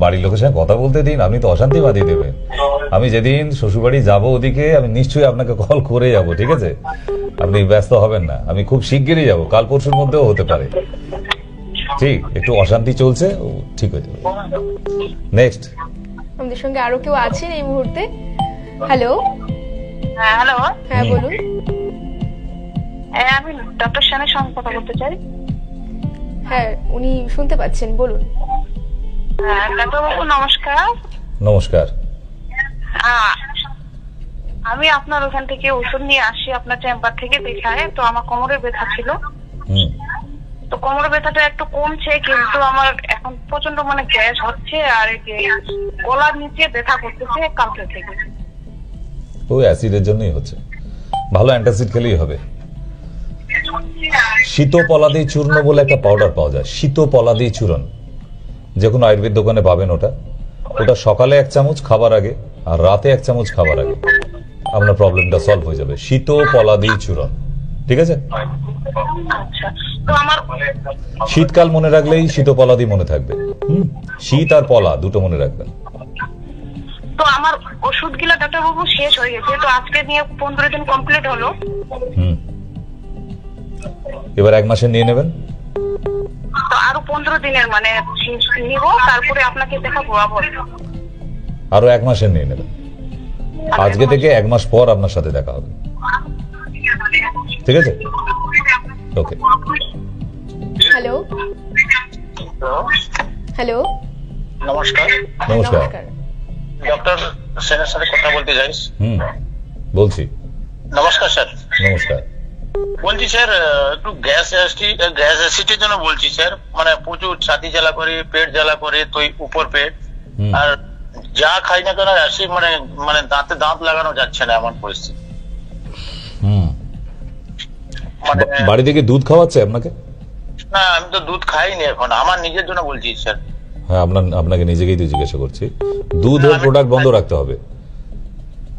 বাড়ির লোকের সঙ্গে কথা বলতে দিন, আপনি তো অশান্তি বাঁধিয়ে দেবেন। আমি যেদিন শ্বশুরবাড়ি যাবো ওদিকে, আমি নিশ্চয়ই আপনাকে কল করে যাব, ঠিক আছে? আপনি ব্যস্ত হবেন না, আমি খুব শিগগিরই যাব, কাল পরশুর মধ্যেও হতে পারে। ঠিক, একটু অশান্তি চলছে, ঠিক হয়ে যাবে। নেক্সট, আমাদের সঙ্গে আরো কেউ আছেন এই মুহূর্তে। হ্যালো, হ্যাঁ হ্যালো, হ্যাঁ বলুন। আমি ডক্টর সেনের সঙ্গে কথা বলতে চাই। হ্যাঁ, উনি শুনতে পাচ্ছেন, বলুন। হ্যাঁ ডাক্তারবাবু নমস্কার। নমস্কার। আমি আপনার ওখান থেকে ওষুধ নিয়ে আসি, আপনার চেম্বার থেকে দেখায়। তো আমার কোমরের ব্যথা ছিল, তো কোমরের ব্যথাটা একটু কমছে, কিন্তু আমার এখন প্রচন্ড মানে গ্যাস হচ্ছে, আর গলার নিচে ব্যথা করতেছে কালকে থেকে। ওই অ্যাসিডের জন্যই হচ্ছে, ভালো অ্যান্টাসিড খেলেই হবে। শীতপলাদি চূর্ণ বলে একটা পাউডার পাওয়া যায়, শীতপলাদি চূর্ণ, যে কোনো আয়ুর্বেদ দোকানে পাবেন। ওটা সকালে 1 চামচ খাবার আগে, আর রাতে 1 চামচ খাবার আগে, আপনার প্রবলেমটা সলভ হয়ে যাবে। শীতপলাদি চূর্ণ, ঠিক আছে? আচ্ছা, তো আমার শীতকাল মনে রাখলেই শীতপলাদি মনে থাকবে। শীত আর পলা দুটো মনে রাখবেন। তো আমার ওষুধগুলো ডাক্তারবাবু শেষ হয়ে গেছে, তো আজকে নিয়ে 15 দিন কমপ্লিট হলো। এবার 1 মাসে নিয়ে নেবেন। তো আরো 15 দিনের মানে নিব, তারপরে আপনাকে দেখাবো আবার। আরো 1 মাসে নিয়ে নেবেন, আজকে থেকে 1 মাস পর আপনার সাথে দেখা হবে, ঠিক আছে? ওকে। হ্যালো, হ্যালো, নমস্কার। নমস্কার। ডক্টর সেনের সাথে কথা বলতে চাইস? বলছি। নমস্কার স্যার। নমস্কার। বলছি স্যার, একটু গ্যাস অ্যাসিডের জন্য বলছি স্যার, মানে প্রচুর ছাতি জ্বালা করে, পেট জ্বালা করে, তো উপর পেট, আর যা খাই না কেন অ্যাসিড, মানে দাঁতে দাঁত লাগানো যাচ্ছে না, এমন পরিস্থিতি। বাড়ি থেকে দুধ খাওয়াচ্ছে আপনাকে? না, আমি তো দুধ খাইনি এখন, আমার নিজের জন্য বলছি স্যার। হ্যাঁ, আপনাকে নিজেকেই তো জিজ্ঞাসা করছি। দুধের প্রোডাক্ট বন্ধ রাখতে হবে।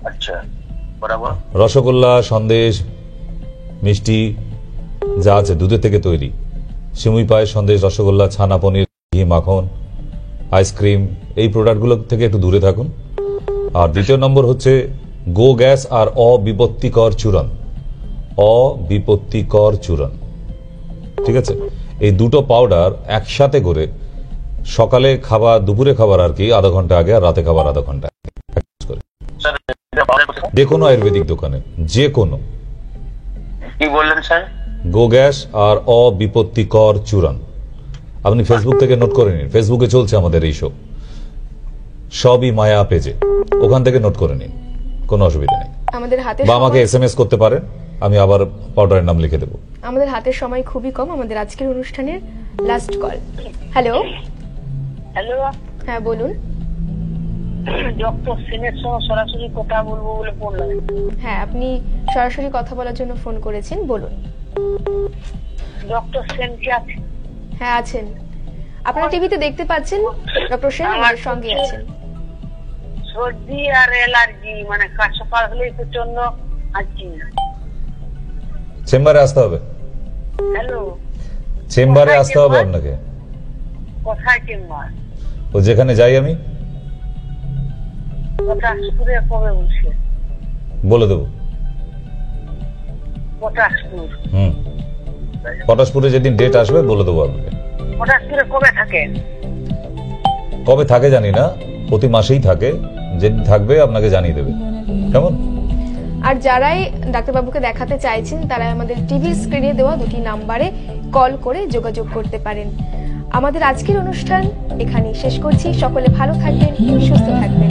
আচ্ছা, বরাবর। রসগোল্লা, সন্দেশ, মিষ্টি যা আছে দুধের থেকে তৈরি, সিমুই পায়েস, সন্দেশ, রসগোল্লা, ছানা, পনির, ঘি, মাখন, আইসক্রিম, এই প্রোডাক্টগুলো থেকে একটু দূরে থাকুন। আর দ্বিতীয় নম্বর হচ্ছে গো গ্যাস আর অবিপত্তিকর চূর্ণ, অবিপত্তিকর চূর্ণ, ঠিক আছে? এই দুটো পাউডার একসাথে করে সকালে খাবার, দুপুরে খাবার আর কি আধা ঘন্টা আগে, আর রাতে খাবার আধা ঘন্টা আগে, যে কোনো আয়ুর্বেদিক দোকানে, যে কোনো কি বললেন স্যার? গো গ্যাস আর অবিপত্তিকর চূড়ান। আপনি ফেসবুক থেকে নোট করে নিন, ফেসবুকে চলছে আমাদের এই শো, সবই মায়া পেজে, ওখান থেকে নোট করে নিন, কোনো অসুবিধা নেই। আমাদের হাতে বা আমাকে SMS করতে পারেন, আমি আবার পাউডারের নাম লিখে দেবো। আমাদের হাতের সময় খুবই কম। আমাদের আজকের অনুষ্ঠানের লাস্ট কল। হ্যালো। হ্যালো, হ্যাঁ বলুন। ডক্টর সেনের সঙ্গে সরাসরি কথা বলবো বলে ফোন লাগে। হ্যাঁ, আপনি সরাসরি কথা বলার জন্য ফোন করেছেন, বলুন। ডক্টর সেন কি আছে? হ্যাঁ আছেন, আপনারা টিভিতে দেখতে পাচ্ছেন ডক্টর সেন আমাদের সঙ্গে আছেন। সর্দি আর অ্যালার্জি, মানে কাশপার হলে প্রচন্ড হাঁচি। চেম্বারে আসতে হবে। হ্যালো, চেম্বারে আসতে হবে আপনাকে। কোথায় চেম্বার? ও যেখানে যাই আমি, পটাশপুরে কবে বলছে? বলে দেবো। পটাশপুর। পটাশপুরে যেদিন ডেট আসবে বলে দেবো আপনাকে। পটাশপুরে কবে থাকে? কবে থাকে জানি না, প্রতি মাসেই থাকে, যেদিন থাকবে আপনাকে জানিয়ে দেবে। কেমন? আর যারাই ডাক্তারবাবুকে দেখাতে চাইছেন তারা আমাদের টিভি স্ক্রিনে দেওয়া দুটি নাম্বারে কল করে যোগাযোগ করতে পারেন। আমাদের আজকের অনুষ্ঠান এখানেই শেষ করছি। সকলে ভালো থাকবেন, সুস্থ থাকবেন।